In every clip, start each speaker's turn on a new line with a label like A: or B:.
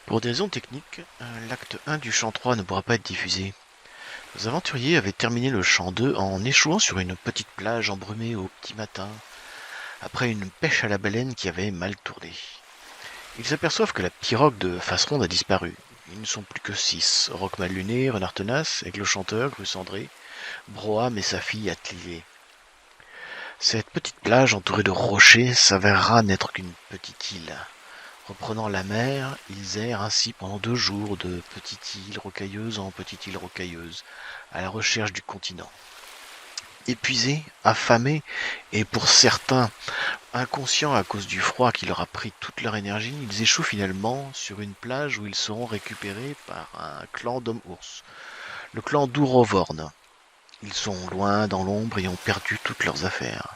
A: Pour des raisons techniques, l'acte 1 du chant 3 ne pourra pas être diffusé. Nos aventuriers avaient terminé le chant 2 en échouant sur une petite plage embrumée au petit matin, après une pêche à la baleine qui avait mal tourné. Ils s'aperçoivent que la pirogue de face ronde a disparu. Ils ne sont plus que 6, Roc Malluné, Renard Tenace, Aigle Chanteur, Grue Cendrée, Broham et sa fille Attilé. Cette petite plage entourée de rochers s'avérera n'être qu'une petite île. Reprenant la mer, ils errent ainsi pendant 2 jours de petite île rocailleuse en petite île rocailleuse, à la recherche du continent. Épuisés, affamés, et pour certains inconscients à cause du froid qui leur a pris toute leur énergie, ils échouent finalement sur une plage où ils seront récupérés par un clan d'hommes-ours, le clan d'Ourovorn. Ils sont loin dans l'ombre et ont perdu toutes leurs affaires.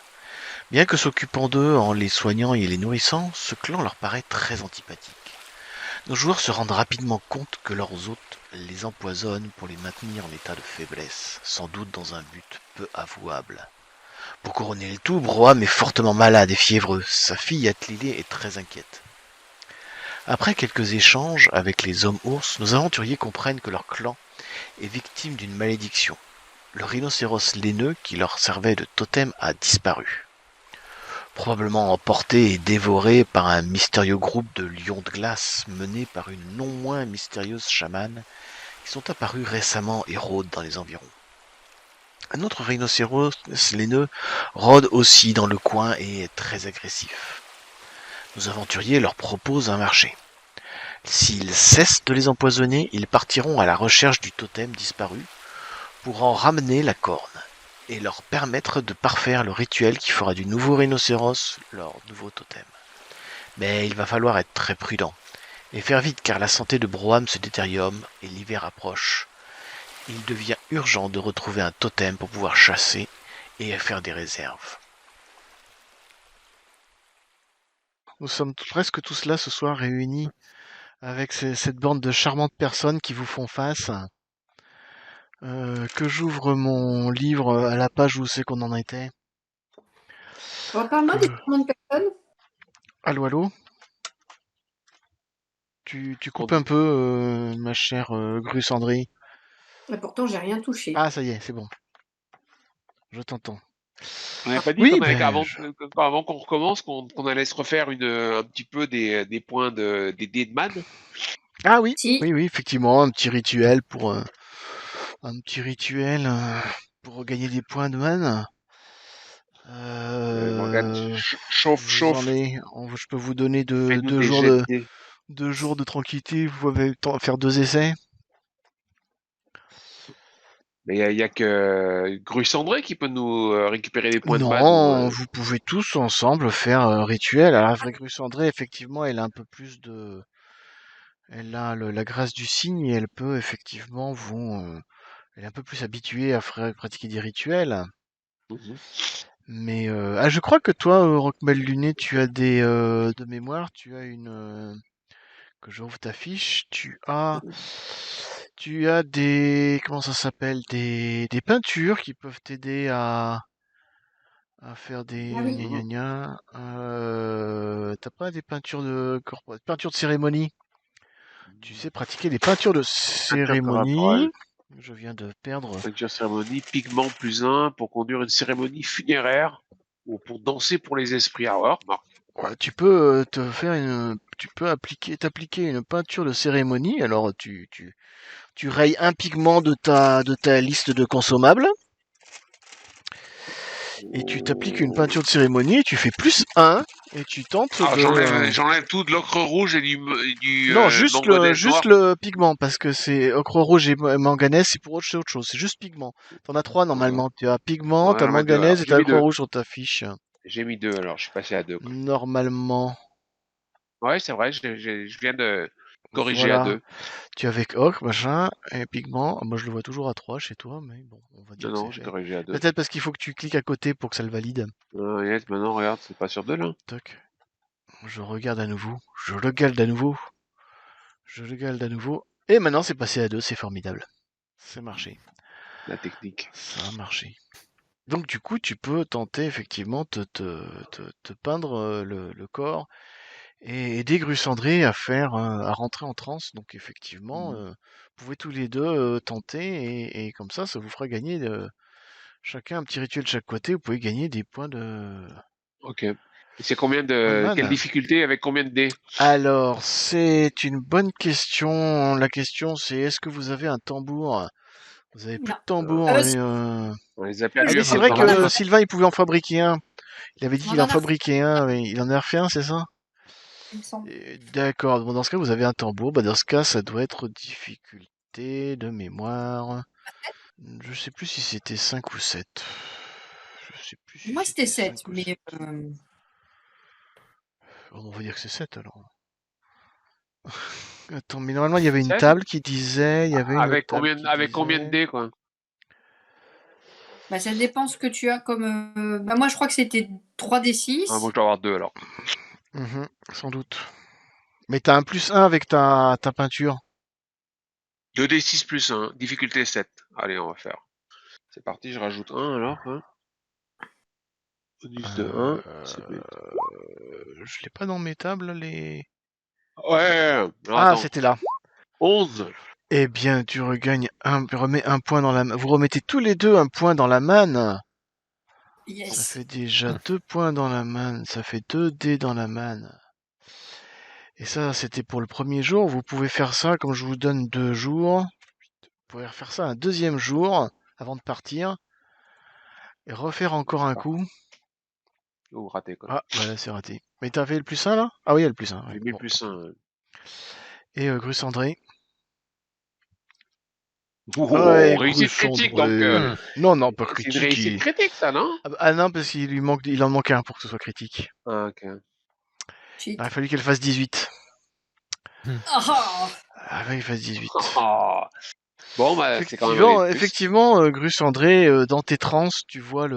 A: Bien que s'occupant d'eux en les soignant et les nourrissant, ce clan leur paraît très antipathique. Nos joueurs se rendent rapidement compte que leurs hôtes les empoisonnent pour les maintenir en état de faiblesse, sans doute dans un but peu avouable. Pour couronner le tout, Broham est fortement malade et fiévreux. Sa fille Atlilé est très inquiète. Après quelques échanges avec les hommes ours, nos aventuriers comprennent que leur clan est victime d'une malédiction. Le rhinocéros laineux qui leur servait de totem a disparu. Probablement emporté et dévoré par un mystérieux groupe de lions de glace mené par une non moins mystérieuse chamane qui sont apparus récemment et rôdent dans les environs. Un autre rhinocéros laineux rôde aussi dans le coin et est très agressif. Nos aventuriers leur proposent un marché. S'ils cessent de les empoisonner, ils partiront à la recherche du totem disparu pour en ramener la corne et leur permettre de parfaire le rituel qui fera du nouveau rhinocéros leur nouveau totem. Mais il va falloir être très prudent et faire vite car la santé de Broham se détériore et l'hiver approche. Il devient urgent de retrouver un totem pour pouvoir chasser et faire des réserves. Nous sommes presque tous là ce soir réunis avec cette bande de charmantes personnes qui vous font face. Que j'ouvre mon livre à la page où c'est qu'on en était.
B: Reparle-moi
A: Que
B: des
A: je...
B: commandes de personnes.
A: Allô, allô. Tu coupes un
C: On-
A: peu, ma chère Grue Cendrée.
B: Et pourtant, j'ai rien touché.
A: Ah, ça y est, c'est bon. Je t'entends.
C: On n'avait pas dit
A: Oui,
C: qu'on avait
A: ben,
C: avant qu'on recommence, qu'on allait se refaire un petit peu des points des dés de man.
A: ah oui,
B: Si,
A: oui, oui, effectivement, un petit rituel pour gagner des points de man.
C: Morgane,
A: Euh, j'en
C: chauffe,
A: ai. Je peux vous donner
C: fais-nous des jets de dés.
A: 2 jours de tranquillité. Vous avez le temps de faire 2 essais.
C: Mais il y a que Grue Cendrée qui peut nous récupérer des points de man.
A: Non, vous pouvez tous ensemble faire rituel. Alors, la vraie grue cendrée, effectivement, elle a un peu plus de, elle a la grâce du cygne et elle peut effectivement elle est un peu plus habituée à pratiquer des rituels.
C: Mhm.
A: Mais je crois que toi, Rockmel Luné, tu as de mémoire, tu as que je ouvre ta fiche, tu as des, comment ça s'appelle, des peintures qui peuvent t'aider à faire
B: ah
A: des
B: oui.
A: gna gna gna. T'as pas des peintures peintures de cérémonie? Tu sais pratiquer des peintures de
C: Peinture
A: cérémonie.
C: corporelle.
A: Je viens de perdre.
C: Peinture cérémonie, pigment +1 pour conduire une cérémonie funéraire ou pour danser pour les esprits. Ah ouais, remarque.
A: Ouais, tu peux tu peux t'appliquer une peinture de cérémonie. Alors tu rayes un pigment de ta liste de consommables et tu t'appliques une peinture de cérémonie et tu fais +1 et tu tentes
C: Alors
A: de,
C: j'enlève tout de l'ocre rouge et du
A: non, juste le,
C: manganèse
A: juste
C: noir.
A: le pigment, parce que c'est ocre rouge et manganèse, c'est pour autre chose. C'est juste pigment. T'en as 3
C: Ouais,
A: normalement. Tu as pigment,
C: ouais,
A: t'as
C: j'en mets deux. Alors
A: manganèse et
C: j'ai
A: t'as
C: mis
A: ocre
C: deux.
A: rouge sur ta fiche.
C: J'ai mis deux. Alors je suis passé à deux, quoi.
A: Normalement.
C: Ouais, c'est vrai. Je viens de corriger à
A: Voilà.
C: deux.
A: Tu as avec ocre, machin, et pigment. Moi, je le vois toujours à 3 chez toi, mais bon, on va
C: Non,
A: dire que c'est
C: non, j'ai
A: fait.
C: corrigé à deux.
A: Peut-être parce qu'il faut que tu cliques à côté pour que ça le valide.
C: Yes, maintenant regarde, c'est pas sur deux là.
A: Toc. Je regarde à nouveau. Je regarde à nouveau. Je regarde à nouveau. Et maintenant, c'est passé à 2. C'est formidable. C'est marché.
C: La technique.
A: Ça a marché. Donc du coup, tu peux tenter effectivement te peindre le corps et aider Grusandré à rentrer en transe. Donc effectivement, vous pouvez tous les deux tenter et comme ça vous fera gagner chacun un petit rituel de chaque côté. Vous pouvez gagner des points
C: Ok. Et c'est combien
A: points de
C: quelle
A: mana.
C: difficulté avec combien de dés?
A: Alors, c'est une bonne question. La question, c'est est-ce que vous avez un tambour? Vous avez plus
B: Non.
A: de tambour,
B: Si,
A: mais
C: On les a
A: Ah
C: perdus
A: oui,
C: à
A: c'est
C: cause
A: vrai
C: de
B: on en a
A: que
C: Ragnar.
B: refait.
A: Sylvain, il pouvait en fabriquer un. Il avait dit
B: On
A: qu'il
B: en
A: en
B: a refait,
A: fabriquait un, mais il en a refait un, c'est ça?
B: il me semble.
A: D'accord. Bon, dans ce cas, vous avez un tambour. Bah, dans ce cas, ça doit être difficulté de mémoire. Je sais plus si c'était 5 ou 7. Je sais plus si
B: Moi, c'était
A: c'était
B: 7,
A: 5 ou
B: mais
A: 7. On va dire que c'est 7 alors. Attends, mais normalement, il y avait une
C: 7?
A: table qui disait, il y avait une autre table qui
C: Avec combien de
A: disait.
C: dés, quoi?
B: bah, ça dépend ce que tu as comme. Bah, moi, je crois que c'était 3d6.
C: Ah, moi, je dois avoir 2 alors.
A: Sans doute. Mais t'as un plus un avec ta peinture.
C: 2d6 plus 1, difficulté 7. Allez, on va faire. C'est parti, je rajoute 1 alors, hein. Bonus de 1, c'est
A: Euh,
C: bête.
A: Je l'ai pas dans mes tables, les.
C: Ouais, non,
A: Ah,
C: attends.
A: c'était là.
C: 11.
A: Eh bien, tu remets un point dans la. Vous remettez tous les deux un point dans la manne. Ça
B: Yes.
A: fait déjà 2 points dans la manne. Ça fait 2 dés dans la manne. Et ça, c'était pour le premier jour. Vous pouvez faire ça comme je vous donne 2 jours. Vous pouvez refaire ça un deuxième jour avant de partir et refaire encore
C: C'est
A: un
C: parti.
A: coup.
C: Oh, raté, quoi.
A: Ah, bah là, c'est raté. Mais t'as fait le plus 1 là? Ah oui, il y a le plus 1. Ouais.
C: J'ai mis le
A: Bon, tant
C: plus
A: pis.
C: 1.
A: Et Grusandré.
C: Oh,
A: Ouais,
C: réussite critique, donc
A: Grusandré. Non, non, pas
C: c'est une
A: critique.
C: réussite critique, ça, non?
A: Ah non, parce il en manque un pour que ce soit critique.
C: Ah, ok.
A: Il aurait
B: Cheat.
A: fallu qu'elle fasse 18.
B: Ah,
A: Ah oui, il fasse 18.
C: Bon, bah, c'est quand même allé de plus.
A: Effectivement, Grusandré, dans tes trans, tu vois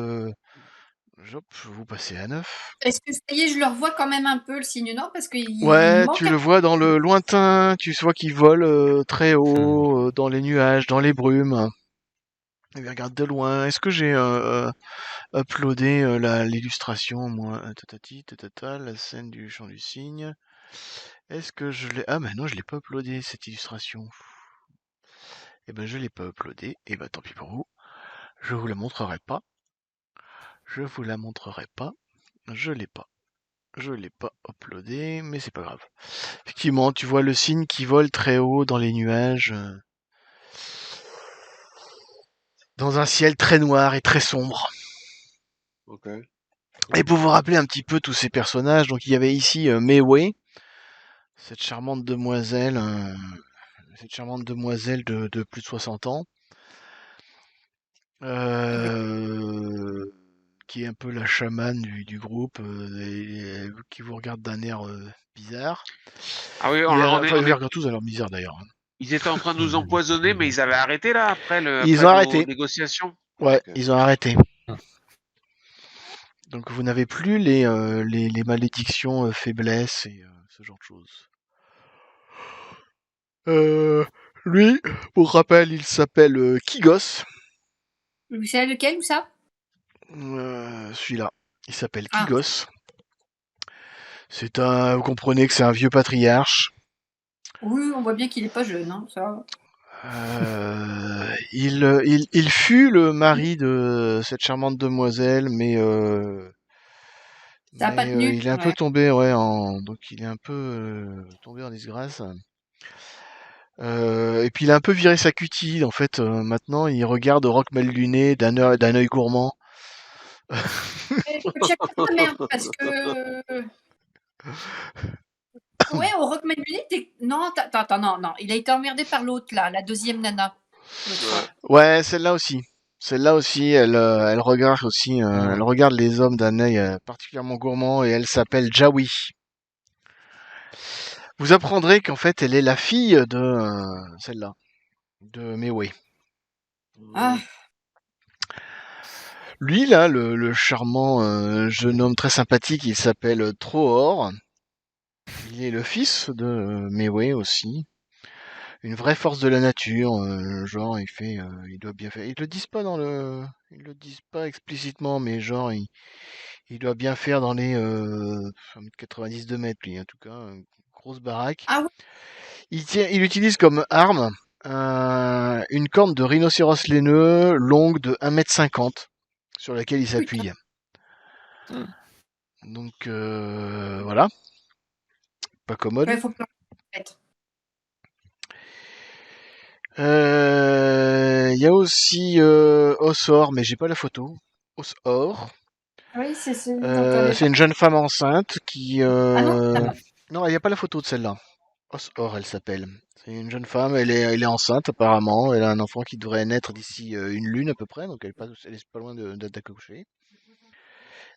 A: Hop, vous passez à 9.
B: est-ce que ça y est, je le revois quand même un peu le signe nord parce qu'il
A: Ouais,
B: manque
A: tu
B: un
A: le vois dans le lointain, tu vois qu'il vole très haut, dans les nuages, dans les brumes. Il regarde de loin. Est-ce que j'ai uploadé l'illustration, moi? Tatati, tatata, la scène du chant du cygne. Est-ce que je l'ai... Ah, mais non, je l'ai pas uploadé, cette illustration. Eh ben, je l'ai pas uploadé. Eh ben, tant pis pour vous. Je vous la montrerai pas. Je vous la montrerai pas. Je l'ai pas. Je l'ai pas uploadé, mais c'est pas grave. Effectivement, tu vois le cygne qui vole très haut dans les nuages, dans un ciel très noir et très sombre.
C: Ok.
A: Et pour vous rappeler un petit peu tous ces personnages, donc il y avait ici Mei Wei, cette charmante demoiselle, de plus de 60 ans, euh, qui est un peu la chamane du groupe, et qui vous regarde d'un air bizarre.
C: Ah oui,
A: Enfin, ils vous regardent tous à leur misère d'ailleurs.
C: ils étaient en train de nous empoisonner, mais ils avaient arrêté là
A: Ils
C: après
A: ont
C: nos
A: arrêté.
C: négociations.
A: Ouais,
C: Ok.
A: ils ont arrêté. Donc vous n'avez plus les malédictions faiblesse et ce genre de choses. Euh, Lui, pour rappel, il s'appelle Kigos.
B: Vous savez lequel ou ça?
A: Celui-là, il s'appelle
B: Ah,
A: Kigos. Vous comprenez que c'est un vieux patriarche.
B: oui, on voit bien qu'il est pas jeune, hein, ça.
A: Il fut le mari de cette charmante demoiselle,
B: Ça a pas tenu,
A: il est un peu
B: ouais.
A: tombé, ouais, donc il est un peu tombé en disgrâce. Et puis il a un peu viré sa cutie, en fait. Maintenant, il regarde Rock Luné d'un œil gourmand.
B: Chacun sa merde parce que ouais, au Rock Luné, non, attends, non, non, il a été emmerdé par l'autre là, la deuxième nana, l'autre
C: Ouais.
B: fois.
A: Ouais, celle-là aussi. Celle-là aussi, elle regarde aussi, elle regarde les hommes d'un œil particulièrement gourmand et elle s'appelle Jawi. Vous apprendrez qu'en fait, elle est la fille de celle-là, de Mewei.
B: Ah,
A: Lui, là, le charmant jeune homme très sympathique, il s'appelle Trohor. Il est le fils de Mewei aussi. Une vraie force de la nature, genre il doit bien faire. Ils le disent pas ils le disent pas explicitement, mais genre Il doit bien faire dans les 1,90 m, 2 mètres, lui, en tout cas, grosse baraque.
B: Ah oui,
A: Il utilise comme arme une corne de rhinocéros laineux longue de 1,50 m sur laquelle il
B: putain.
A: s'appuie.
D: Hmm.
A: Donc voilà, pas commode.
B: Ouais, faut pas être.
A: Il y a aussi Osor, mais j'ai pas la photo. Osor.
B: Oui, c'est celui dont tu avais
A: C'est une
B: parlé.
A: jeune femme enceinte qui.
B: Ah non, t'as pas.
A: Non, il n'y a pas la photo de celle-là. Osor, elle s'appelle. C'est une jeune femme, elle est enceinte apparemment. Elle a un enfant qui devrait naître d'ici une lune à peu près, donc elle est pas loin d'accoucher.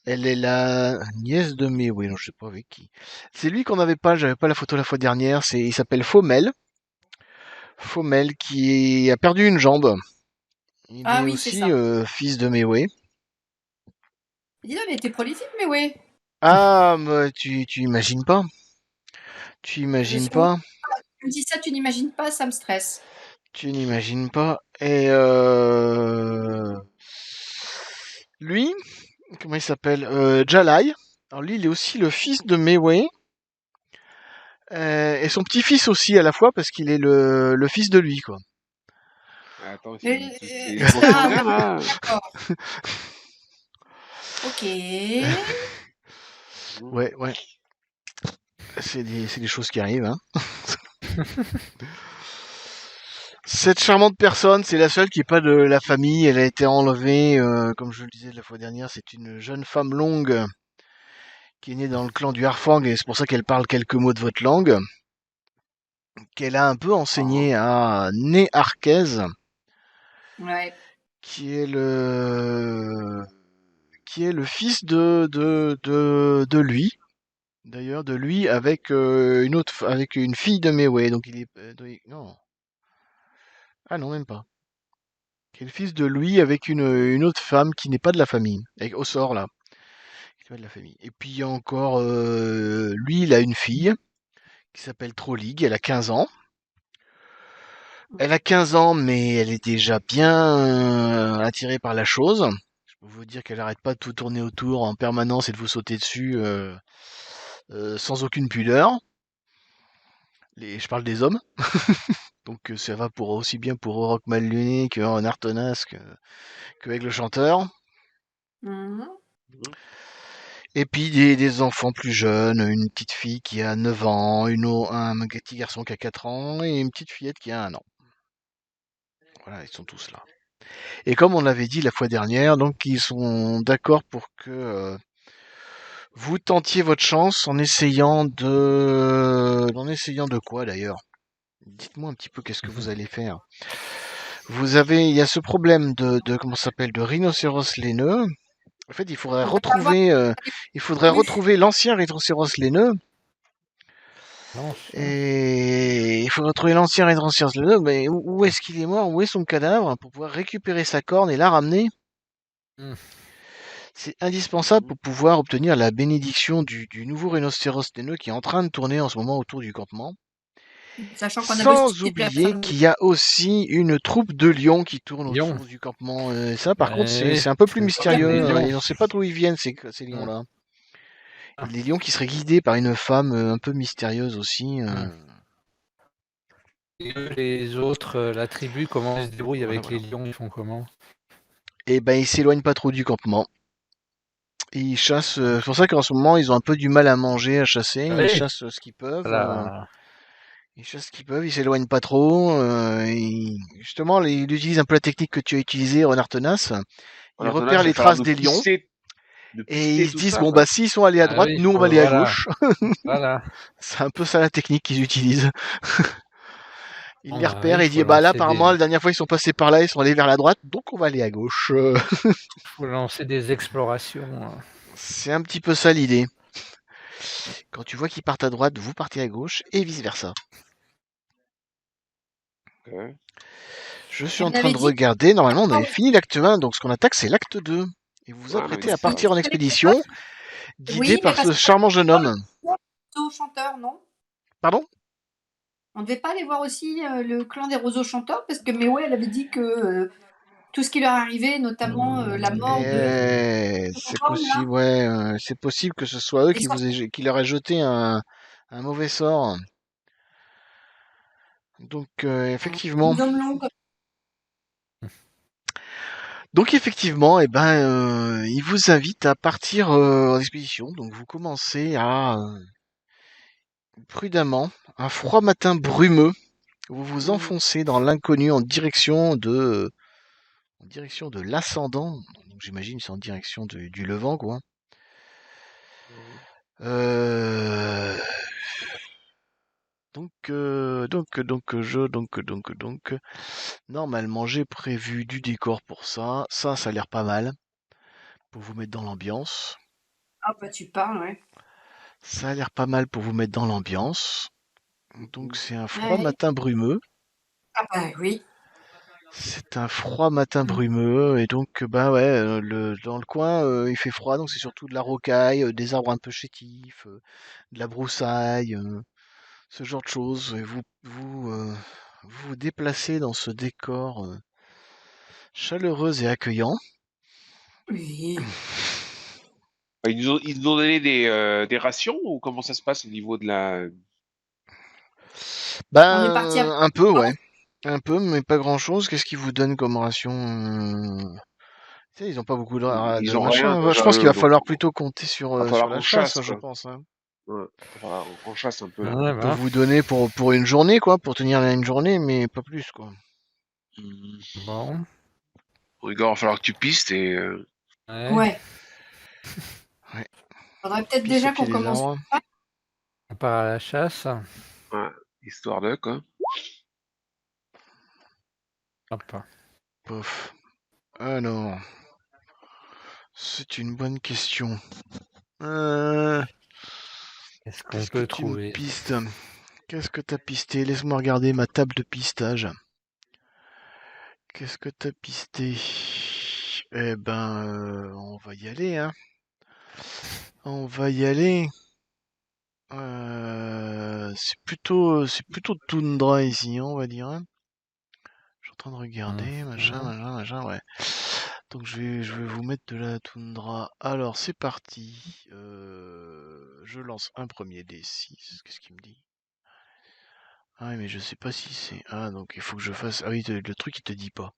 A: Elle est la nièce de Mai, oui, non, je sais pas avec qui. C'est lui qu'on n'avait pas, j'avais pas la photo la fois dernière. Il s'appelle Fomel. Fomel qui a perdu une jambe. Il
B: Ah
A: est
B: oui, c'est
A: aussi
B: ça.
A: fils de Mewé.
B: Dis donc, il était prolifique, mais oui.
A: Ah, mais tu imagines pas. Tu imagines
B: Oui,
A: pas.
B: tu me dis ça, tu n'imagines pas, ça me stresse.
A: Tu n'imagines pas. Et lui, comment il s'appelle Jalai. Alors lui, il est aussi le fils de Mewé. Et son petit-fils aussi à la fois, parce qu'il est le fils de lui, quoi.
C: Attends,
B: Euh,
C: c'est
B: ah oui,
C: consanguin, là.
B: d'accord. Ok.
A: Ouais, ouais. C'est des choses qui arrivent, hein. Cette charmante personne, c'est la seule qui est pas de la famille. Elle a été enlevée, comme je le disais la fois dernière. C'est une jeune femme longue qui est née dans le clan du Harfang, et c'est pour ça qu'elle parle quelques mots de votre langue. Qu'elle a un peu
C: Ah,
A: enseigné à Né Arquez,
B: Ouais.
A: qui est le fils de lui. D'ailleurs, de lui avec avec une fille de Mewé. Donc il est non. Ah non, même pas. Qui est le fils de lui avec une autre femme qui n'est pas de la famille, avec Ossor là, qui n'est pas de la famille. Et puis il y a encore lui, il a une fille qui s'appelle Trolig, elle a 15 ans. Elle a 15 ans, mais elle est déjà bien attirée par la chose. Je peux vous dire qu'elle arrête pas de tout tourner autour en permanence et de vous sauter dessus sans aucune pudeur. Je parle des hommes. Donc ça va pour aussi bien pour Oroch Malluné que en Artonas que avec le chanteur.
B: Mhm.
A: Et puis des enfants plus jeunes, une petite fille qui a 9 ans, un petit garçon qui a 4 ans et une petite fillette qui a 1 an. Voilà, ils sont tous là. Et comme on l'avait dit la fois dernière, donc ils sont d'accord pour que vous tentiez votre chance en essayant de quoi d'ailleurs? Dites-moi un petit peu qu'est-ce que vous allez faire. Il y a ce problème de comment ça s'appelle, de rhinocéros laineux. En fait,
B: On va pas voir
A: il faudrait
B: plus.
A: retrouver l'ancien rhinocéros laineux.
D: L'ancien.
A: Et il faudrait retrouver l'ancien rhinocéros laineux. Mais où est-ce qu'il est mort? Où est son cadavre pour pouvoir récupérer sa corne et la ramener?
D: Hmm.
A: C'est indispensable pour pouvoir obtenir la bénédiction du nouveau rhinocéros laineux qui est en train de tourner en ce moment autour du campement.
B: Sachant qu'on avait aussi
A: Sans
B: des
A: oublier
B: personnes.
A: qu'il y a aussi une troupe de lions qui tourne
D: Lion.
A: autour du campement. Et ça, par contre,
D: Oui,
A: c'est un peu plus
D: le problème
A: mystérieux.
D: des lions.
A: Et on ne sait pas d'où ils viennent, ces
D: Hmm.
A: lions-là.
D: Ah.
A: Les lions qui seraient guidés par une femme un peu mystérieuse aussi.
D: Et eux, les autres, la tribu, comment ils se débrouillent
A: Voilà,
D: avec
A: voilà.
D: les lions? Ils font comment?
A: Et ben, ils s'éloignent pas trop du campement. Ils chassent. C'est pour ça qu'en ce moment, ils ont un peu du mal à manger, à chasser. Ils
D: Oui,
A: chassent ce qu'ils peuvent.
D: voilà.
A: Ils chassent ce qu'ils peuvent. Ils s'éloignent pas trop. Justement, ils utilisent un peu la technique que tu as utilisée, Renard Tenace. Ils
C: alors,
A: repèrent
C: il va
A: les
C: falloir
A: traces des lions.
C: nous
A: Et
C: pister
A: ils se
C: tout
A: disent,
C: ça,
A: bon,
C: quoi.
A: bah, s'ils sont allés à
D: Ah
A: droite,
D: oui,
A: nous, on va aller à
D: voilà,
A: gauche.
D: voilà.
A: C'est un peu ça la technique qu'ils utilisent. Ils
D: Bon,
A: les
D: bah oui,
A: repèrent et ils disent, bah là, apparemment, la dernière fois, ils sont passés par là, ils sont allés vers la droite, donc on va aller à gauche.
D: faut lancer des explorations.
A: C'est un petit peu ça l'idée. Quand tu vois qu'ils partent à droite, vous partez à gauche, et vice-versa.
C: Ok.
A: Je suis
B: Et
A: en
B: on
A: train
B: avait
A: de
B: dit
A: regarder, normalement, on
B: ah,
A: avait fini l'acte 1, donc ce qu'on attaque, c'est l'acte 2. Et vous vous
C: Ouais, mais
A: apprêtez
C: il
A: à
C: faut pas.
A: partir en
B: aussi fallait qu'on vote.
A: expédition, guidé
B: Oui, mais
A: par
B: parce
A: ce
B: qu'on
A: charmant jeune
B: devait
A: homme.
B: voir les roseaux chanteurs, non?
A: Pardon?
B: On devait pas aller voir aussi le clan des roseaux chanteurs parce que Méoué, elle avait dit que tout ce qui leur est arrivé, notamment la mort de
A: C'est
B: Tom, là.
A: possible, ouais. C'est possible que ce soit eux
B: Et ça,
A: qui leur aient jeté un mauvais sort. Donc, effectivement.
B: les hommes longs, comme-
A: Donc, effectivement, il vous invite à partir en expédition. Donc, vous commencez à prudemment, un froid matin brumeux, vous vous enfoncez dans l'inconnu en direction de l'ascendant. Donc, j'imagine c'est en direction du levant, quoi. Euh, donc, normalement, j'ai prévu du décor pour ça. Ça a l'air pas mal pour vous mettre dans l'ambiance.
B: Ah bah tu parles, ouais.
A: Ça a l'air pas mal pour vous mettre dans l'ambiance. Donc, c'est un froid
B: Ouais.
A: matin brumeux.
B: Ah bah oui.
A: C'est un froid matin brumeux et donc bah ouais dans le coin il fait froid donc c'est surtout de la rocaille, des arbres un peu chétifs, de la broussaille, ce genre de choses. Et vous vous déplacez dans ce décor chaleureux et accueillant.
B: Oui.
C: Ils nous ont donné des rations ou comment ça se passe au niveau de la...
B: On est parti à...
A: Un peu ouais, un peu mais pas grand chose. Qu'est-ce qu'ils vous donnent comme ration? Tu sais, ils ont pas beaucoup de
C: Ils ont rien
A: machin. Ouais, je
C: déjà
A: pense qu'il
C: eux,
A: va
C: donc
A: falloir plutôt compter
C: va
A: sur
C: falloir
A: la
C: qu'on
A: chasse,
C: chasse
A: je
C: quoi.
A: pense, hein.
C: Ouais, va falloir qu'on chasse un peu là.
D: Ouais,
A: Ils peuvent
D: bah.
A: vous donner pour une journée, quoi, pour tenir une journée, mais pas plus, quoi.
C: Hmm.
D: Bon.
C: Igor, va falloir que tu pistes et
D: Ouais.
B: Ouais.
A: Ouais,
B: Faudrait peut-être
A: pisse au
B: déjà
A: pied
B: qu'on
A: des
B: commence.
A: arbres.
D: On part à la chasse.
C: ouais, histoire de quoi.
D: Hop.
A: Pof. Alors, c'est une bonne question.
D: Qu'est-ce qu'on
A: Qu'est-ce que
D: peut
A: tu me
D: trouver?
A: pistes? Qu'est-ce que t'as pisté? Laisse-moi regarder ma table de pistage. Qu'est-ce que t'as pisté? On va y aller, hein. On va y aller. C'est plutôt toundra ici, hein, on va dire, hein. Je suis en train de regarder, machin, ouais. Donc je vais vous mettre de la toundra. Alors c'est parti. Je lance un premier D6. Qu'est-ce qu'il me dit? Ah oui, mais je sais pas si c'est. Ah donc il faut que je fasse. Ah oui, le truc il te dit pas.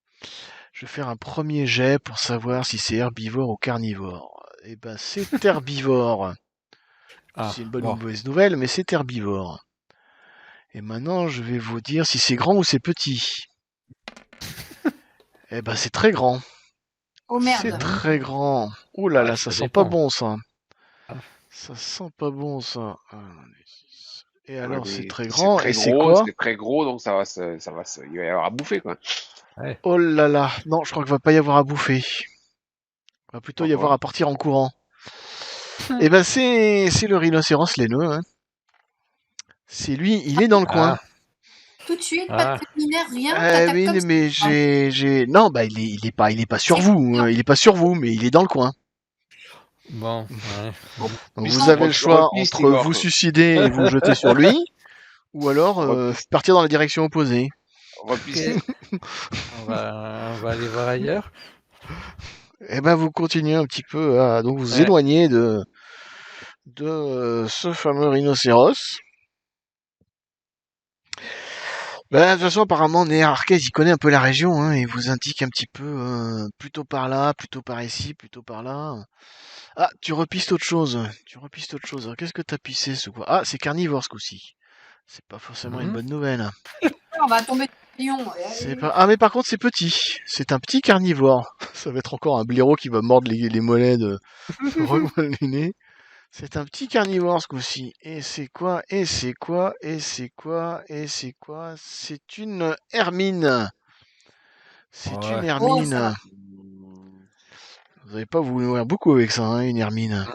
A: Je vais faire un premier jet pour savoir si c'est herbivore ou carnivore. Eh ben c'est herbivore.
D: Ah,
A: C'est une bonne ou une
D: bon.
A: mauvaise nouvelle, mais c'est herbivore. Et maintenant je vais vous dire si c'est grand ou c'est petit. Eh ben c'est très grand.
B: Oh
A: C'est
B: merde.
A: très grand. Ouh là
D: Ouais,
A: là,
D: ça
A: ça sent pas
D: dépend.
A: bon ça.
D: Ah.
A: Ça sent pas bon ça. Et
C: Ouais,
A: alors c'est
C: mais
A: très
C: si
A: grand et c'est quoi?
C: c'est très gros, donc il va y avoir à bouffer quoi.
D: Ouais.
A: Oh là là, non, je crois qu'il va pas y avoir à bouffer. Il va plutôt y avoir
C: Pourquoi?
A: à partir en courant. Eh ben c'est le rhinocéros laineux, hein. C'est lui, il est dans le coin.
D: Ah,
B: Tout de suite, pas de
D: ah,
B: préliminaire, rien.
A: Eh
B: T'attaques
A: oui,
B: comme ça.
A: mais non, bah il est pas sur
B: C'est
A: vous, hein. Il est pas sur vous, mais il est dans le coin.
D: bon, ouais.
C: En
A: Donc
C: plus,
A: vous avez le choix
C: repiste
A: entre
C: Igor.
A: vous suicider et vous jeter sur lui, ou alors
C: Repiste.
A: partir dans la direction opposée.
C: Repiste.
D: Ok. On va aller voir ailleurs.
A: Eh ben vous continuez un petit peu à donc vous
D: Ouais.
A: éloigner de ce fameux rhinocéros. Bah, de toute façon, apparemment, Néa Arquez, il connaît un peu la région, hein, et vous indique un petit peu, plutôt par là, plutôt par ici, plutôt par là. Ah, tu repistes autre chose. Tu repistes autre chose. Alors, qu'est-ce que t'as pissé, ce quoi? Ah, c'est carnivore, ce coup-ci. C'est pas forcément une
D: Mhm.
A: bonne nouvelle.
B: On va tomber sur le lion.
A: C'est pas... Ah, mais par contre, c'est petit. C'est un petit carnivore. Ça va être encore un blaireau qui va mordre les mollets de Roquemalliné. C'est un petit carnivore ce coup-ci. Et c'est quoi? Et c'est quoi? Et c'est quoi? Et c'est quoi? C'est une hermine. C'est une
D: Ouais.
B: Oh, ça va.
A: hermine.
C: Hmm.
A: Vous n'allez pas vous nourrir beaucoup avec ça, hein, une hermine.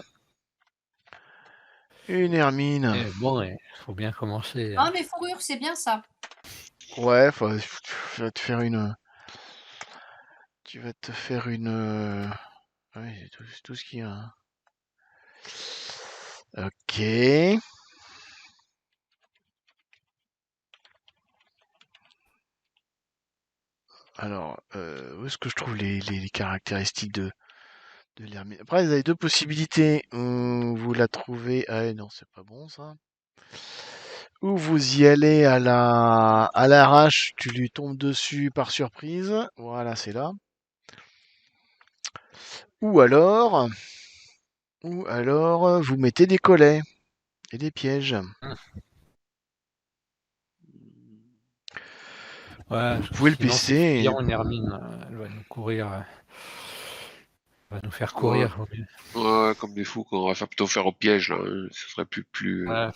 A: Une hermine.
D: Et bon, il faut bien commencer,
B: Ah,
D: hein.
B: mais fourrure, c'est bien ça.
A: Ouais, tu vas te faire une. Tu vas te faire une. Ouais, c'est tout ce qu'il y a, hein. Ok. Alors, où est-ce que je trouve les caractéristiques de l'hermine? Après, vous avez deux possibilités. Vous la trouvez. Ah non, c'est pas bon ça. Ou vous y allez à l'arrache, tu lui tombes dessus par surprise. Voilà, c'est là. Ou alors, vous mettez des collets et des pièges.
D: Ouais,
A: Vous pouvez le
D: sinon c'est
A: pisser.
D: fuyant une hermine, elle va nous courir, elle va nous faire
C: Ouais,
D: courir au mieux.
C: ouais, comme des fous, quoi. On va plutôt faire au piège, là. Hein. Ce serait
D: Ouais.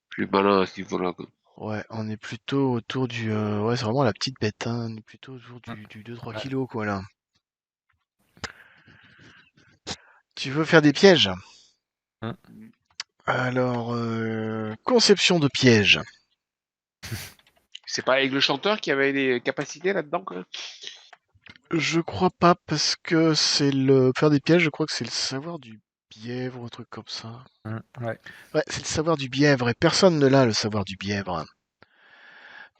C: plus malin à ce niveau-là, quoi.
A: Ouais, on est plutôt autour du. Ouais, c'est vraiment la petite bête, hein. On est plutôt autour du 2-3
D: Ouais.
A: kilos, quoi, là. Tu veux faire des pièges?
D: Hein.
A: Alors, conception de pièges.
C: C'est pas Aigle Chanteur qui avait des capacités là-dedans, quoi.
A: Je crois pas, parce que c'est le. Faire des pièges, je crois que c'est le savoir du bièvre ou un truc comme ça.
D: Ouais.
A: Ouais, c'est le savoir du bièvre, et personne ne l'a, le savoir du bièvre.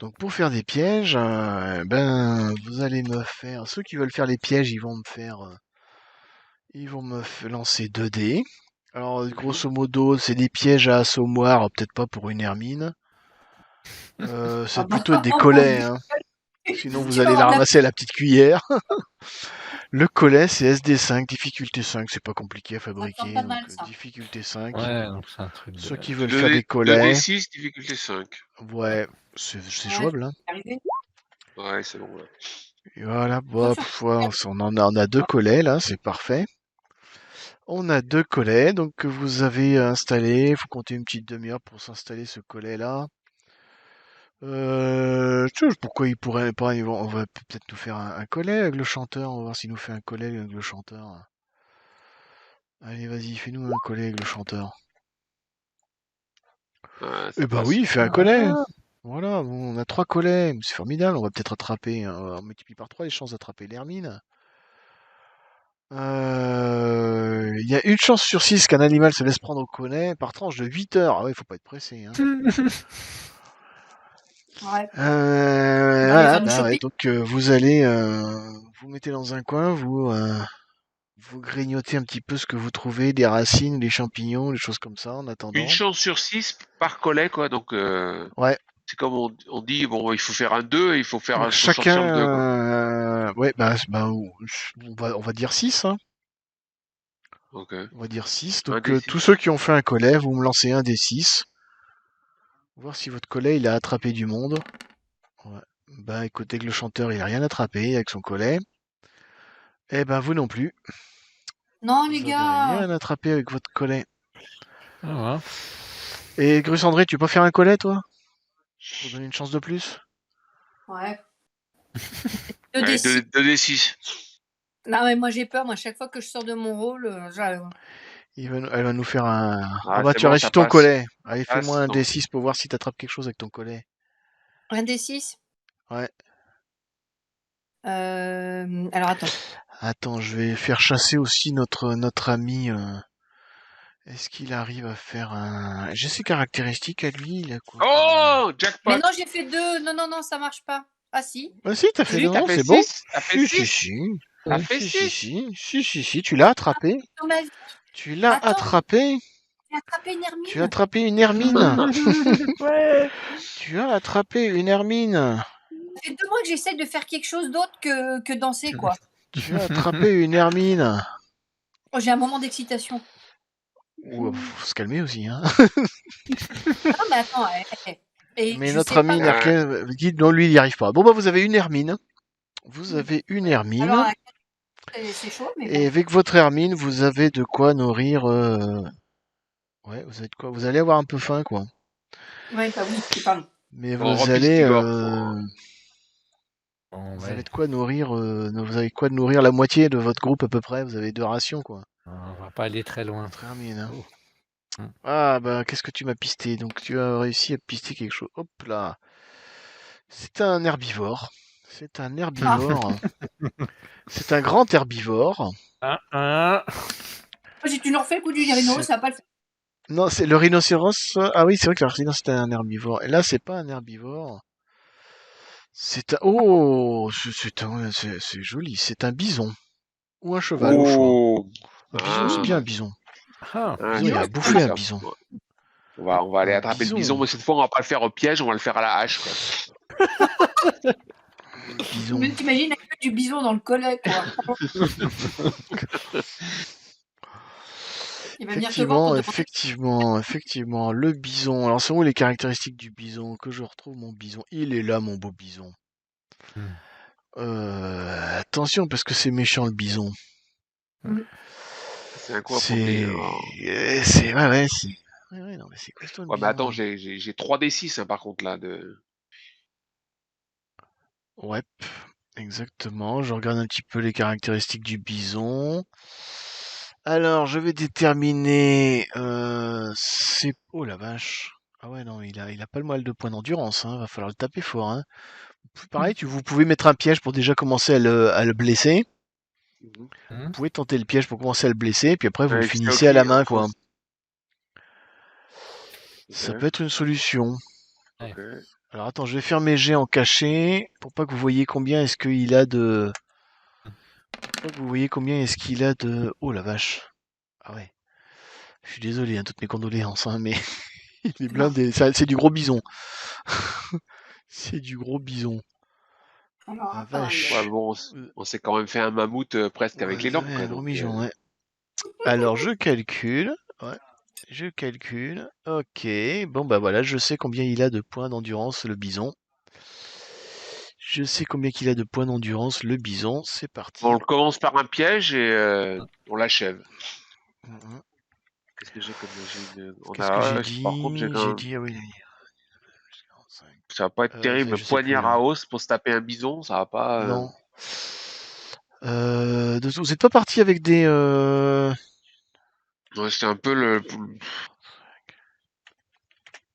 A: Donc pour faire des pièges, ben vous allez me faire. Ceux qui veulent faire les pièges, ils vont lancer 2 dés. Alors grosso modo, c'est des pièges à assommoir, peut-être pas pour une hermine.
B: Ah
A: C'est
B: bah,
A: plutôt des
B: oh mon
A: collets,
B: Dieu,
A: hein. Sinon vous
B: tu vas
A: allez la
B: avoir de la
A: ramasser à la petite cuillère. Le collet, c'est SD5, difficulté 5, c'est pas compliqué à
B: ça me semble
A: fabriquer,
B: pas
A: donc
B: mal ça.
A: difficulté 5.
D: Ouais, donc c'est un truc
A: Ceux
D: de.
A: qui veulent faire des collets,
C: 2D6, difficulté 5.
A: ouais, c'est
B: Ouais,
A: jouable, hein.
B: c'est arrivé.
C: Ouais, c'est bon, là.
A: Et voilà,
B: Ça
A: bah,
B: fait
A: ouais, on a 2 collets là, c'est parfait. On a 2 collets, donc que vous avez installé. Il faut compter une petite demi-heure pour s'installer ce collet-là. Tu sais, pourquoi il pourrait pas, on va peut-être nous faire un collet avec le chanteur. On va voir s'il nous fait un collet avec le chanteur. Allez, vas-y, fais-nous un collet avec le chanteur.
C: Ouais,
A: Eh
C: ça
A: bah
C: passe.
A: oui, fais un collet. Voilà, bon, on a 3 collets, c'est formidable. On va peut-être attraper, on multiplie par 3 les chances d'attraper l'hermine. Il y a une chance sur 6 qu'un animal se laisse prendre au collet par tranche de 8 heures. Ah ouais, faut pas être pressé, hein.
B: Ouais. On va aller
A: Voilà,
B: faire du
A: bah ouais,
B: shopping.
A: donc vous allez vous mettez dans un coin, vous grignotez un petit peu ce que vous trouvez, des racines, des champignons, des choses comme ça en
C: Une
A: attendant.
C: chance sur 6 par collet, quoi. Donc,
A: Ouais,
C: c'est comme on dit, bon, il faut faire un 2 et il faut
A: donc
C: faut s'en sortir le 2, quoi.
A: ouais, bah, on va dire 6, hein.
C: Ok.
A: On va dire 6.
C: Un
A: Donc
C: des
A: tous
C: 6.
A: ceux qui ont fait un collet, vous me lancez un des 6. Voir si votre collet il a attrapé du monde. Ouais. Bah écoutez que le chanteur il a rien attrapé avec son collet. Eh ben vous non plus.
B: Non, les
A: Vous avez
B: gars.
A: rien attrapé avec votre collet.
D: Ah ouais.
A: Et Grus André, tu peux pas faire un collet toi? Pour donner une chance de plus?
B: Ouais.
C: Ouais,
B: 2d6.
C: 2D6.
B: Non, mais moi j'ai peur. Moi, chaque fois que je sors de mon rôle,
A: Elle va nous faire un. Ah
C: Ah,
A: bah
C: c'est
A: tu as
C: bon,
A: réussi
C: ça
A: ton
C: passe.
A: collet. Allez, fais-moi
C: Passe,
A: un
C: non.
A: D6 pour voir si t'attrapes quelque chose avec ton collet.
B: un d6.
A: Ouais.
B: Alors attends.
A: Attends, je vais faire chasser aussi notre ami. Est-ce qu'il arrive à faire un. J'ai ses caractéristiques à lui, il a quoi comme.
C: Oh,
B: Mais
C: jackpot.
B: non, j'ai fait 2. Non, non, non, ça marche pas. Ah si.
A: Bah si, t'as fait
C: Si, t'as
A: non,
C: fait
A: c'est bon.
C: 6. T'as fait
A: Si, si,
C: 6.
A: si.
C: T'as fait
A: Si, si,
C: 6.
A: si. Si, si, si, tu l'as attrapé.
B: Dans ma vie.
A: Tu l'as
B: Attends,
A: attrapé.
B: j'ai attrapé une
A: Tu as
B: hermine.
A: attrapé une hermine.
D: Ouais.
A: Tu as attrapé une hermine.
B: Ça fait 2 mois que j'essaye de faire quelque chose d'autre que danser, quoi.
A: Tu as attrapé une hermine.
B: Oh, j'ai un moment d'excitation.
A: Ouh, faut se calmer aussi, hein.
B: Non, mais attends. Et
A: Mais
B: je
A: notre
B: sais pas.
A: ami Nerkel dit non, lui, il n'y arrive pas. Bon, bah, vous avez une hermine. Vous avez une hermine.
B: Alors, c'est chaud, mais
A: Et
B: bon.
A: avec votre hermine, vous avez de quoi nourrir. Ouais, vous avez de quoi. Vous allez avoir un peu faim, quoi.
B: Ouais, bah oui, pardon.
A: Mais
C: On
A: vous
C: remplit
A: allez.
C: Stigor.
D: Bon,
A: Vous
D: ouais.
A: avez de quoi nourrir. Vous avez de quoi nourrir la moitié de votre groupe à peu près. Vous avez 2 rations, quoi.
D: On va pas aller très loin.
A: Votre hermine, hein.
D: Oh.
A: Ah, bah, qu'est-ce que tu m'as pisté? Donc, tu as réussi à pister quelque chose. Hop là. C'est un herbivore. C'est un herbivore. C'est un grand herbivore.
B: Moi, j'ai toujours fait le coup du rhino, ça va pas le faire.
A: Non, c'est le rhinocéros. Ah oui, c'est vrai que le rhinocéros c'était un herbivore. Et là, c'est pas un herbivore. C'est un... Oh, c'est joli. C'est un bison. Ou un cheval, au choix.
C: Oh.
A: Un bison, c'est
C: Ah.
A: bien un bison.
D: Ah,
A: Un
C: Ah,
A: bison, il
C: c'est
A: a
C: ça.
A: bouffé un
C: Ça.
A: bison.
C: On va aller
A: Un
C: attraper le
A: bison.
C: bison, mais cette fois, on va pas le faire au piège, on va le faire à la hache, quoi.
A: Bison.
B: Mais t'imagines la queue du bison dans le collet, quoi. Il va venir te voir pour
A: Effectivement, le bison. Alors, c'est où les caractéristiques du bison? Que je retrouve mon bison. Il est là, mon beau bison. Attention, parce que c'est méchant, le bison.
C: C'est un coup à
A: C'est...
C: porter.
A: C'est... Ouais, c'est... Ouais, non, mais c'est costaud, le
C: Ouais, mais
A: bison.
C: attends, j'ai 3d6, hein, par contre, là, de...
A: Ouais, exactement. Je regarde un petit peu les caractéristiques du bison. Alors, je vais déterminer... c'est... Oh, la vache. Ah ouais, non, il a pas le mal de points d'endurance, hein. Va falloir le taper fort, hein. Pareil, vous pouvez mettre un piège pour déjà commencer à le blesser. Vous pouvez tenter le piège pour commencer à le blesser, puis après vous le finissez à la main, quoi. Ça peut être une solution.
C: Ok.
A: Alors attends, je vais faire mes jets en cachet, pour pas que vous voyez combien est-ce qu'il a de... Oh la vache. Ah ouais. Je suis désolé, hein, toutes mes condoléances, hein, mais... il est blindé, c'est du gros bison. C'est du gros bison.
B: Alors,
A: Ah vache.
C: Ouais, bon, on s'est quand même fait un mammouth presque avec les dents, quoi. Donc,
A: ouais. Alors je calcule. Ouais. Je calcule. Ok. Bon bah voilà, je sais combien il a de points d'endurance le bison. Je sais combien qu'il a de points d'endurance le bison. C'est parti.
C: on commence par un piège et on l'achève.
A: Mhm.
C: Qu'est-ce que j'ai comme
A: Qu'est-ce que j'ai dit?
C: Par contre, j'ai quand même...
A: dit, ah oui.
C: Ça va pas être terrible,
A: Je sais
C: poignard
A: plus, hein.
C: à os pour se taper un bison, ça va pas...
A: Non. Vous êtes pas parti avec des...
C: Ouais, c'est un peu le...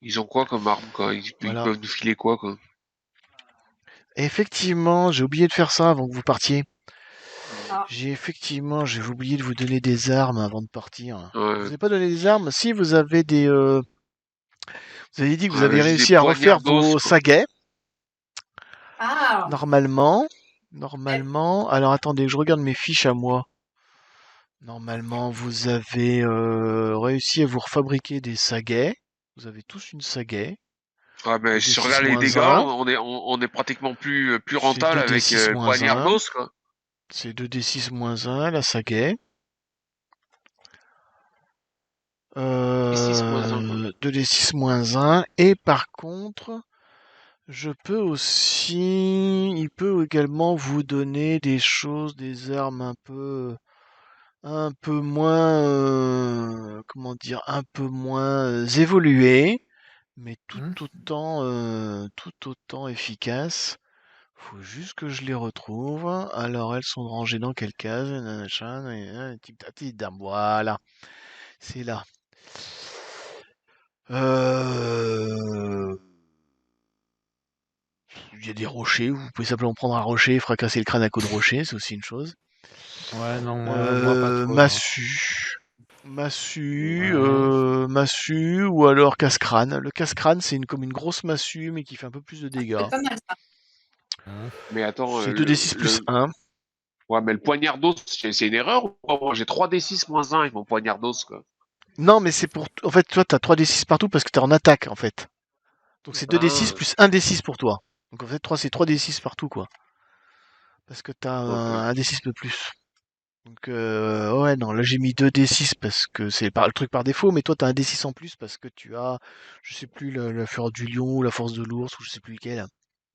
C: Ils ont quoi comme arme, quoi? Ils peuvent nous filer quoi?
A: Effectivement, j'ai oublié de faire ça avant que vous partiez.
B: Ah.
A: J'ai oublié de vous donner des armes avant de partir.
C: Ouais.
A: Je vous ai pas donné des armes. Si vous avez des... Vous avez dit que vous
C: Ouais,
A: avez
C: j'ai
A: réussi
C: des
A: à refaire
C: poignards d'os,
A: vos
C: quoi.
A: saguets.
B: Ah.
A: Normalement. Alors attendez, je regarde mes fiches à moi. Normalement, vous avez réussi à vous refabriquer des saguets. Vous avez tous une saguet.
C: Ouais, mais
A: C'est
C: sur
A: 2d6
C: là, les
A: moins
C: dégâts,
A: 1.
C: on est pratiquement plus
A: C'est
C: rentable avec
A: 2d6 moins
C: poignard
A: 1.
C: d'os, quoi.
A: C'est 2d6 moins 1, la saguet.
C: 6 moins 1, quoi.
A: 2d6 moins 1. Et par contre, je peux aussi... Il peut également vous donner des choses, des armes un peu moins... comment dire? Un peu moins évoluées, mais tout autant efficaces. Faut juste que je les retrouve. Alors, elles sont rangées dans quelle case? Voilà, c'est là. Il y a des rochers, vous pouvez simplement prendre un rocher et fracasser le crâne à coups de rocher, c'est aussi une chose.
D: Ouais, non, moi pas trop.
A: Massue ou alors casse-crâne. Le casse-crâne, c'est comme une grosse massue, mais qui fait un peu plus de dégâts.
B: C'est pas mal, ça.
C: Mais attends,
A: C'est 2d6 plus 1.
C: Ouais, mais le poignard d'os, c'est une erreur ou pas? Moi, j'ai 3d6 moins 1 avec mon poignard d'os, quoi.
A: Non, mais c'est pour... En fait, toi, t'as 3d6 partout parce que t'es en attaque, en fait. Donc c'est 2d6 plus 1d6 pour toi. Donc en fait, c'est 3d6 partout, quoi. Parce que t'as un d6 de plus. Donc ouais, non, là j'ai mis 2d6 parce que c'est le truc par défaut, mais toi t'as un d6 en plus parce que tu as, je sais plus, la fleur du lion ou la force de l'ours ou je sais plus lequel.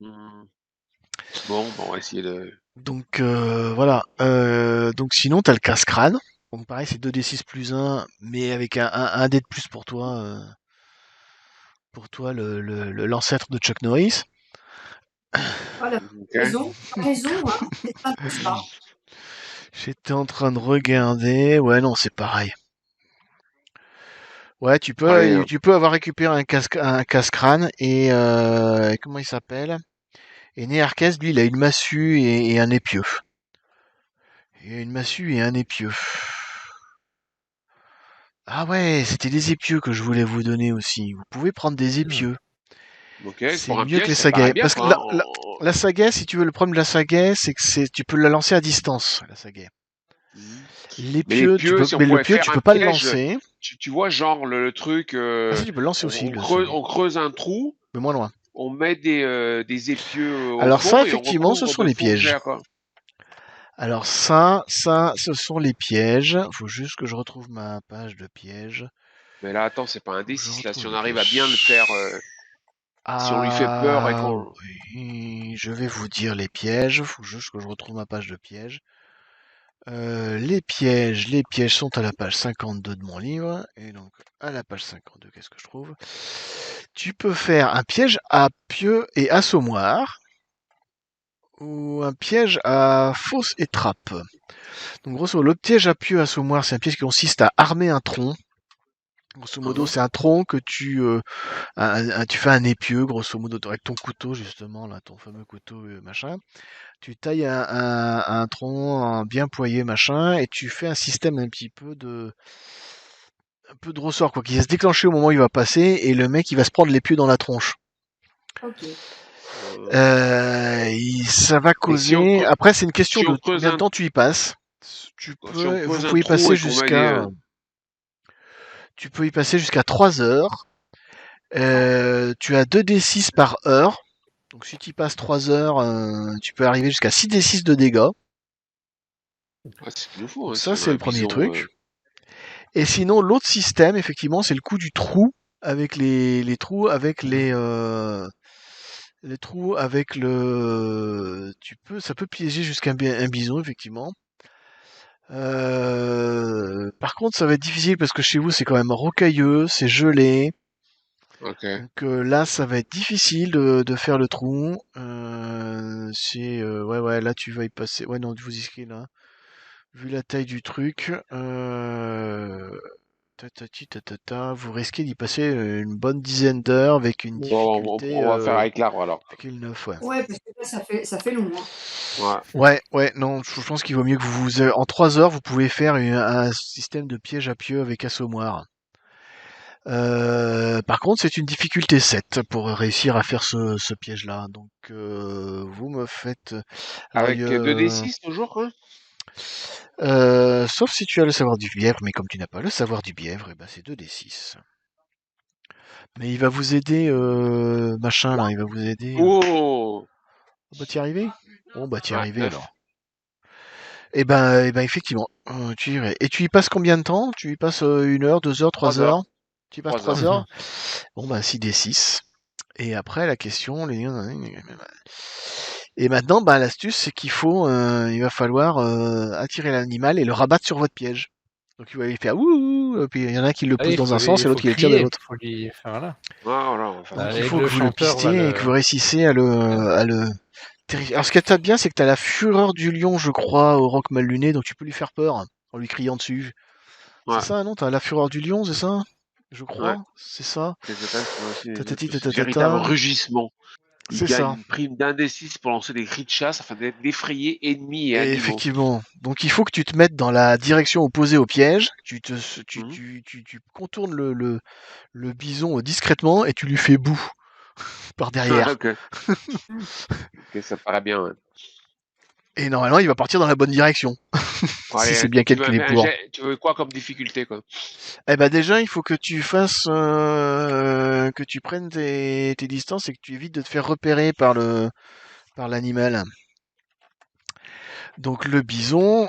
C: Bon, on va essayer de...
A: Donc voilà. Donc sinon t'as le casse-crâne. Donc pareil, c'est 2d6 plus 1, mais avec un dé de plus pour toi. L'ancêtre de Chuck Norris.
B: Voilà. Raison, hein. C'est pas ça.
A: J'étais en train de regarder. Ouais, non, c'est pareil. Ouais, tu peux avoir récupéré un casse-crâne et comment il s'appelle? Et Néarchès, lui, il a une massue et un épieu. Il a une massue et un épieu. Ah ouais, c'était des épieux que je voulais vous donner aussi. Vous pouvez prendre des épieux.
C: Ok,
A: C'est
C: pour un
A: mieux que
C: piège,
A: les
C: ça paraît
A: saguets.
C: bien,
A: Parce que
C: quoi,
A: la sagaie, si tu veux, le problème de la sagaie, c'est que tu peux la lancer à distance, la sagaie.
C: Mhm.
A: Les
C: Mais les
A: pieux,
C: pieux, si on
A: mais le
C: pouvait
A: pieu,
C: faire
A: tu
C: un
A: peux pas le
C: piège,
A: lancer.
C: tu vois, genre le truc,
A: Ah si, tu peux le lancer aussi,
C: on creuse un trou,
A: mais moins loin.
C: on met des épieux au
A: Alors ça,
C: fond et on
A: effectivement, ce
C: recouvre
A: sont
C: de
A: les pièges.
C: fougères, quoi.
A: Alors ça, ce sont les pièges. Faut juste que je retrouve ma page de pièges.
C: Mais là, attends, c'est pas un
A: Faut que je
C: D6 là. Si
A: retrouve
C: on
A: les
C: arrive à bien le faire,
A: pièges.
C: si on lui fait peur et
A: Ah
C: qu'on.
A: oui, je vais vous dire les pièges. Faut juste que je retrouve ma page de pièges. Les pièges sont à la page 52 de mon livre. Et donc, à la page 52, qu'est-ce que je trouve? Tu peux faire un piège à pieux et assommoir, ou un piège à fausse et trappe. Donc, grosso modo, le piège à pieux assommoir, c'est un piège qui consiste à armer un tronc. Grosso modo, c'est un tronc que tu fais un épieu, grosso modo, avec ton couteau, justement, là, ton fameux couteau, machin. Tu tailles un tronc bien poillé, machin, et tu fais un système un peu de ressort, quoi, qui va se déclencher au moment où il va passer, et le mec, il va se prendre l'épieu dans la tronche.
B: Ok.
A: Ça va
C: Et si on,
A: causer. Après, c'est une question
C: si on
A: de
C: creuse
A: combien de
C: un,
A: temps tu y passes.
C: si on
A: Vous
C: creuse un
A: pouvez y
C: trou
A: passer
C: et qu'on met des.
A: tu peux y passer jusqu'à 3 heures. Tu as 2d6 par heure. Donc si tu y passes 3 heures, tu peux arriver jusqu'à 6d6 de dégâts.
C: Ah, c'est ce qu'il nous faut,
A: Donc
C: hein, si
A: ça,
C: on a
A: c'est
C: un
A: le premier
C: bison.
A: truc. Et sinon, l'autre système, effectivement, c'est le coup du trou avec les trous avec les trous avec le. Ça peut piéger jusqu'à un bison, effectivement. Par contre, ça va être difficile parce que chez vous, c'est quand même rocailleux, c'est gelé.
C: Ok.
A: Donc là, ça va être difficile de faire le trou. Ouais, là, tu vas y passer. Ouais, non, vous y là. Vu la taille du truc, vous risquez d'y passer une bonne dizaine d'heures avec une
C: Bon,
A: difficulté
C: on va faire avec l'arbre alors.
A: skill 9, ouais.
B: Ouais, parce que là, ça fait long. Hein.
C: Ouais.
A: Ouais, non, je pense qu'il vaut mieux que en 3 heures, vous pouvez faire un système de piège à pieux avec assommoir. Par contre, c'est une difficulté 7 pour réussir à faire ce piège-là. Donc, vous me faites. Alors,
C: Avec 2d6 toujours, hein?
A: sauf si tu as le savoir du bièvre, mais comme tu n'as pas le savoir du bièvre, eh ben c'est 2d6. Mais il va vous aider, machin là, il va vous aider.
C: Oh!
A: Oh, bah t'y arrivé? Bon bah t'y
C: Ouais,
A: arrivé
C: 9.
A: alors. Effectivement, tu y irais. Et tu y passes combien de temps? Tu y passes 1 heure, 2 heures,
C: 3
A: 3 heures?
C: heures.
A: Tu y passes
C: 3
A: 3
C: heures.
A: heures? Bon bah 6d6. Et après la question, et maintenant, bah l'astuce c'est qu'il faut, il va falloir attirer l'animal et le rabattre sur votre piège. Donc il va lui faire ouh, puis il y en a un qui le
D: Ah,
A: pousse dans un sens
D: il
A: et l'autre
D: faut
A: qui le tire de
D: crier,
A: l'autre.
D: il faut lui. Enfin, voilà.
C: Voilà, on va faire
A: Donc
C: ça.
A: il
D: Et
A: faut
D: le
A: que vous le
D: chanteur va
A: pistiez et que vous réussissiez à le terrifier. Alors ce qui est bien, c'est que t'as la fureur du lion, je crois, au roc mal luné, donc tu peux lui faire peur en lui criant dessus. C'est
C: Ouais,
A: ça, non? T'as la fureur du lion, c'est ça? Je
C: ouais.
A: crois, c'est ça.
C: Les attaques sont aussi des notes
A: Tatati
C: de ce véritable
A: tatatata.
C: rugissement. Il
A: C'est
C: gagne
A: ça.
C: une prime d'1d6 pour lancer des cris de chasse afin d'effrayer ennemis et
A: Et
C: animaux.
A: effectivement. Donc il faut que tu te mettes dans la direction opposée au piège.
C: Mhm.
A: Tu contournes le bison discrètement et tu lui fais boue par derrière.
C: Ok, ok, ça paraît bien. Ouais.
A: Et normalement, il va partir dans la bonne direction.
C: Bon,
A: Si c'est
C: allez,
A: bien
C: tu veux
A: calculé
C: un
A: pour.
C: jet, tu veux quoi comme difficulté, quoi?
A: Eh ben déjà, il faut que tu fasses, que tu prennes tes distances et que tu évites de te faire repérer par l'animal. Donc le bison,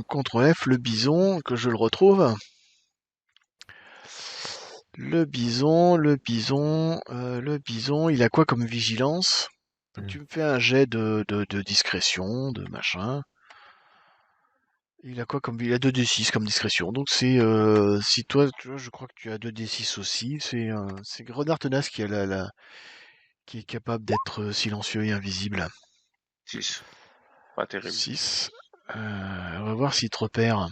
A: CTRL F, le bison, que je le retrouve. Le bison, il a quoi comme vigilance? Donc tu me fais un jet de discrétion, de machin. Il a quoi comme... Il a 2d6 comme discrétion. Donc c'est... si toi, tu vois, je crois que tu as 2d6 aussi. C'est Renard Tenace qui qui est capable d'être silencieux et invisible.
C: 6. Pas terrible.
A: 6. On va voir s'il te repère.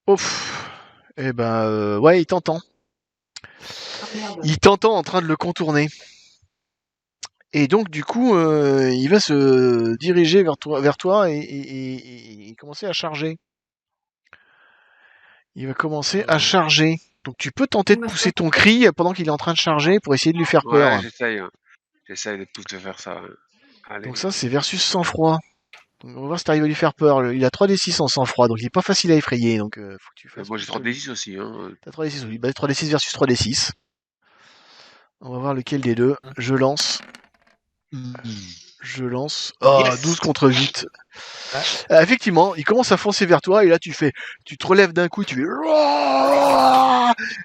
A: Ouf. Eh ben, ouais, il t'entend.
B: Ah, merde.
A: Il t'entend en train de le contourner. Et donc, du coup, il va se diriger vers toi et commencer à charger. Il va commencer à charger. Donc, tu peux tenter de
B: Moi,
A: pousser ton cri pendant qu'il est en train de charger pour essayer de lui faire
C: Ouais,
A: peur.
C: j'essaye. Ouais. J'essaie de tout te faire ça. Allez.
A: Donc ça, c'est versus sang-froid. Donc, on va voir si t'arrives à lui faire peur. Il a 3d6 en sang-froid, donc il est pas facile à effrayer. Donc faut que tu fasses
C: Moi, j'ai
A: plus
C: 3D10 aussi. Hein.
A: T'as 3d6, oui. Bah, 3d6 versus 3d6. On va voir lequel des deux. Je lance. Je lance. Oh,
C: Yes
A: 12 contre 8.
D: Ah.
A: Effectivement, il commence à foncer vers toi et là tu te relèves d'un coup, tu fais.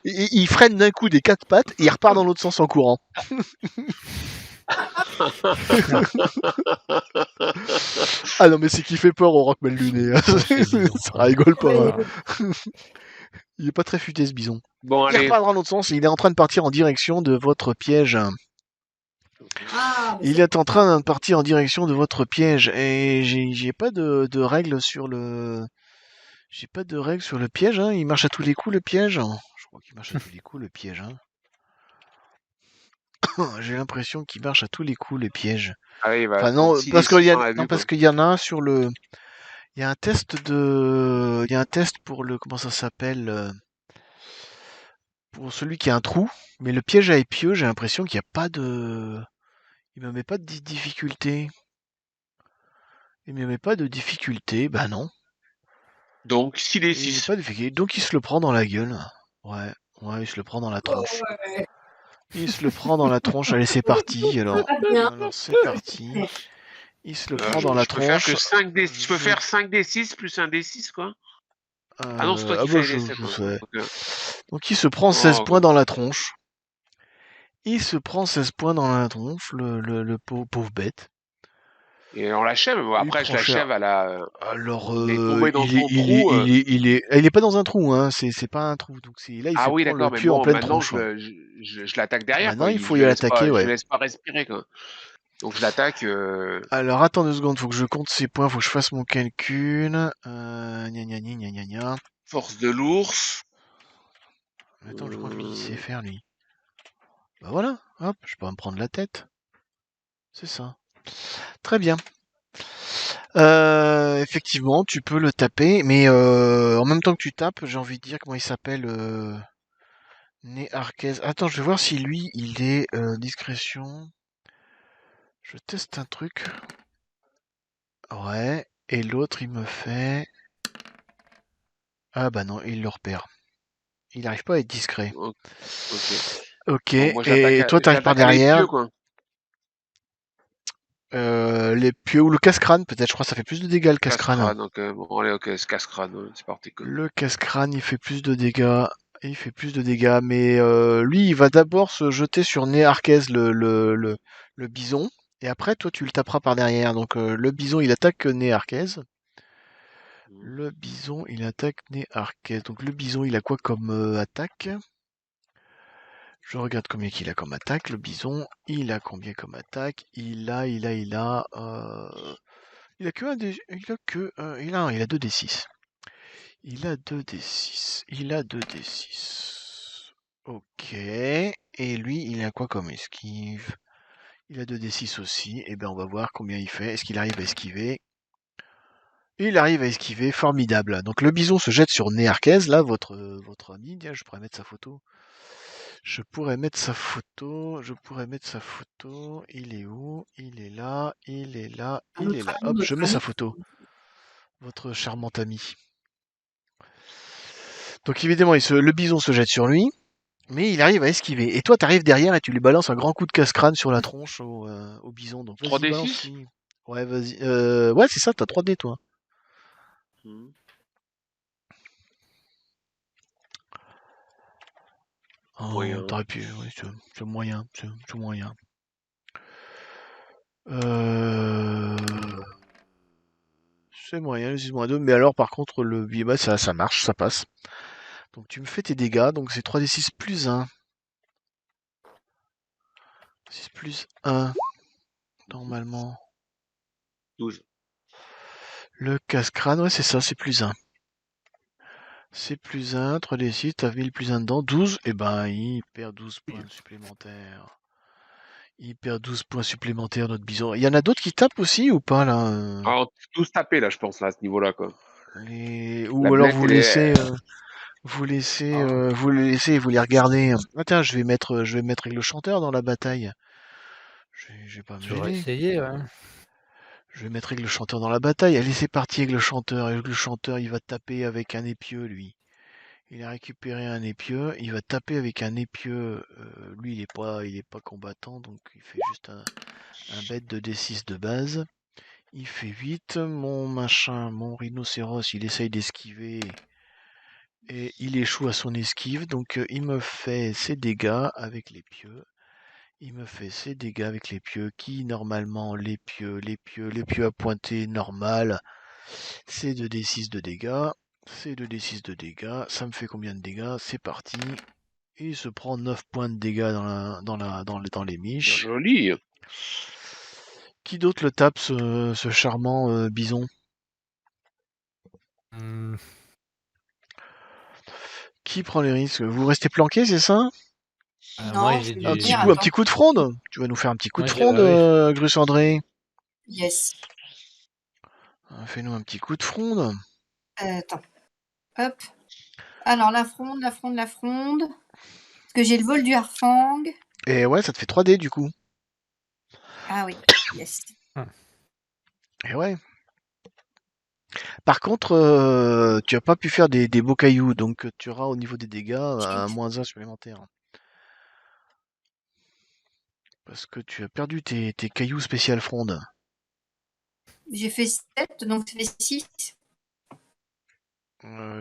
A: Et il freine d'un coup des 4 pattes et il repart dans l'autre sens en courant. Ah non mais c'est qui fait peur au Rockman Luné. Ça rigole pas. Il est pas très futé ce bison.
C: Bon,
A: Il
C: allez.
A: repart dans l'autre sens et il est en train de partir en direction de votre piège.
B: Ah, mais
A: Il est en train de partir en direction de votre piège et j'ai pas de règles sur le. J'ai pas de règles sur le piège. Hein. Il marche à tous les coups le piège. Je crois qu'il marche à tous les coups le piège. Hein. J'ai l'impression qu'il marche à tous les coups le piège.
C: Allez, il va
A: Enfin non,
C: 36
A: parce qu'il y a
C: dans la
A: non
C: vue,
A: parce
C: quoi.
A: qu'il y en a un sur le. Il y a un test de. Il y a un test pour le. Comment ça s'appelle pour celui qui a un trou. Mais le piège à épieux, j'ai l'impression qu'il n'y a pas de. Il me met pas de difficulté. Il me met pas de difficulté. Bah non.
C: Donc, s'il est
A: Il met
C: 6.
A: pas de difficulté. Donc il se le prend dans la gueule. Ouais. Ouais, il se le prend dans la tronche.
B: ouais.
A: Il se le prend dans la tronche. Allez, c'est parti. Alors c'est parti. Il se le prend dans la
C: Je peux faire
A: tronche.
C: que 5D. Je peux faire 5D6 plus 1D6, quoi. Ah non, c'est toi qui fais les essais,
A: je
C: quoi.
A: sais.
C: Donc,
A: Donc il se prend 16
C: oh,
A: points dans la tronche. Il se prend 16 points dans la tronche, le pauvre bête.
C: et on l'achève. Bon,
A: Il
C: après, je
A: prend cher.
C: l'achève à la.
A: Alors,
C: Il est tombé dans
A: il
C: ton trou.
A: est pas dans un trou, hein. C'est pas un trou. Donc là, il
C: Ah
A: se
C: oui,
A: prend le
C: d'accord, mais
A: pieu en
C: bon,
A: pleine
C: maintenant,
A: tronche. Ouais.
C: je l'attaque derrière,
A: Maintenant,
C: quoi.
A: il faut y l'attaquer,
C: Je
A: ouais.
C: le laisse pas respirer, quoi. Donc, je l'attaque.
A: Alors, attends 2 secondes, faut que je compte ses points, faut que je fasse mon calcul. Gna gna gna gna gna gna.
C: Force de l'ours.
A: Attends, je crois que lui, il sait faire, lui. Bah voilà, hop, je peux me prendre la tête. C'est ça. Très bien. Effectivement, tu peux le taper, mais en même temps que tu tapes, j'ai envie de dire comment il s'appelle. Né Arquez. Attends, je vais voir si lui, il est discrétion. Je teste un truc. Ouais. Et l'autre, il me fait. Ah bah non, il le repère. Il n'arrive pas à être discret.
C: Ok.
A: Ok.
C: Bon, moi,
A: Et toi, t'arrives par
C: j'attaque à
A: derrière.
C: l'épieu, quoi.
A: Les pieux ou le casse-crâne, peut-être. Je crois que ça fait plus de dégâts le casse-crâne.
C: Casse-crâne, donc bon, allez, ok, c'est casse-crâne, ouais, c'est parti, quoi.
A: Le casse-crâne, il fait plus de dégâts. Il fait plus de dégâts, mais lui, il va d'abord se jeter sur Né Arquez, le bison. Et après, toi, tu le taperas par derrière. Donc, le bison, il attaque Né Arquez. Le bison, il attaque Né Arquez. Donc, le bison, il a quoi comme attaque? Je regarde combien qu'il a comme attaque. Le bison, il a combien comme attaque? Il a que un des, il a 2d6. Il a 2d6. Il a 2d6. Ok. Et lui, il a quoi comme esquive? Il a 2d6 aussi. Et ben, on va voir combien il fait. Est-ce qu'il arrive à esquiver? Il arrive à esquiver. Formidable. Donc, le bison se jette sur Né Arquez. Là, votre ami. Tiens, je pourrais mettre sa photo. Je pourrais mettre sa photo. Il est où? Il est là. Il est là. Il est là. Hop, je mets sa photo. Votre charmant ami. Donc évidemment, le bison se jette sur lui, mais il arrive à esquiver. Et toi, t'arrives derrière et tu lui balances un grand coup de casse-crâne sur la tronche au bison. Donc vas-y,
C: 3D6?
A: balance-lui. Ouais, vas-y. Ouais, c'est ça, t'as 3D, toi.
C: Moyen.
A: T'aurais pu, ouais, c'est moyen, c'est moyen. C'est moyen, le 6-2, mais alors par contre, le bah, ça marche, ça passe. Donc tu me fais tes dégâts, donc c'est 3d6 plus 1. 6 plus 1, normalement.
C: 12.
A: Le casse-crâne, ouais, c'est ça, c'est plus 1. C'est plus 1, 3d6, t'as mis le plus 1 dedans, 12, et ben il perd 12 points supplémentaires. Il perd 12 points supplémentaires, notre bison. Il y en a d'autres qui tapent aussi ou pas, là
C: Ah, on peut tous taper, là, je pense, là, à ce niveau-là, quoi.
A: Ou alors vous laissez... Vous les laissez et vous les regardez. Ah tiens, je vais mettre avec le chanteur dans la bataille. Je Je vais pas me
D: J'aurais
A: gêner.
D: essayé, ouais.
A: Je vais mettre Aigle Chanteur dans la bataille. Allez, c'est parti, Aigle Chanteur. Aigle Chanteur, il va taper avec un épieu, lui. Il a récupéré un épieu. Il va taper avec un épieu. Lui, il est pas combattant, donc il fait juste un bête de D6 de base. Il fait 8. Mon rhinocéros, il essaye d'esquiver. Et il échoue à son esquive. Donc il me fait ses dégâts avec les pieux. Il me fait ses dégâts avec les pieux qui, normalement, les pieux à pointer normal, c'est 2d6 de dégâts. C'est 2d6 de dégâts. Ça me fait combien de dégâts? C'est parti. Il se prend 9 points de dégâts dans les miches.
C: Joli.
A: Qui d'autre le tape, ce charmant bison?
D: Hmm,
A: Qui prend les risques? Vous restez planqué, c'est ça?
D: moi,
B: Non,
D: j'ai
B: je vais
A: Un
D: du.
A: petit
B: venir,
A: coup, un
B: attends.
A: petit coup de fronde? Tu vas nous faire un petit coup de
D: Ouais,
A: fronde,
D: oui.
A: Grus André?
B: Yes.
A: Fais-nous un petit coup de fronde.
B: Attends. Hop. Alors, la fronde. Parce que j'ai le vol du harfang.
A: Et ouais, ça te fait 3D du coup.
B: Ah oui, yes.
A: Et ouais. Par contre, tu as pas pu faire des beaux cailloux, donc tu auras au niveau des dégâts un -1 supplémentaire. Parce que tu as perdu tes cailloux spécial fronde.
B: J'ai fait 7, donc ça fait 6.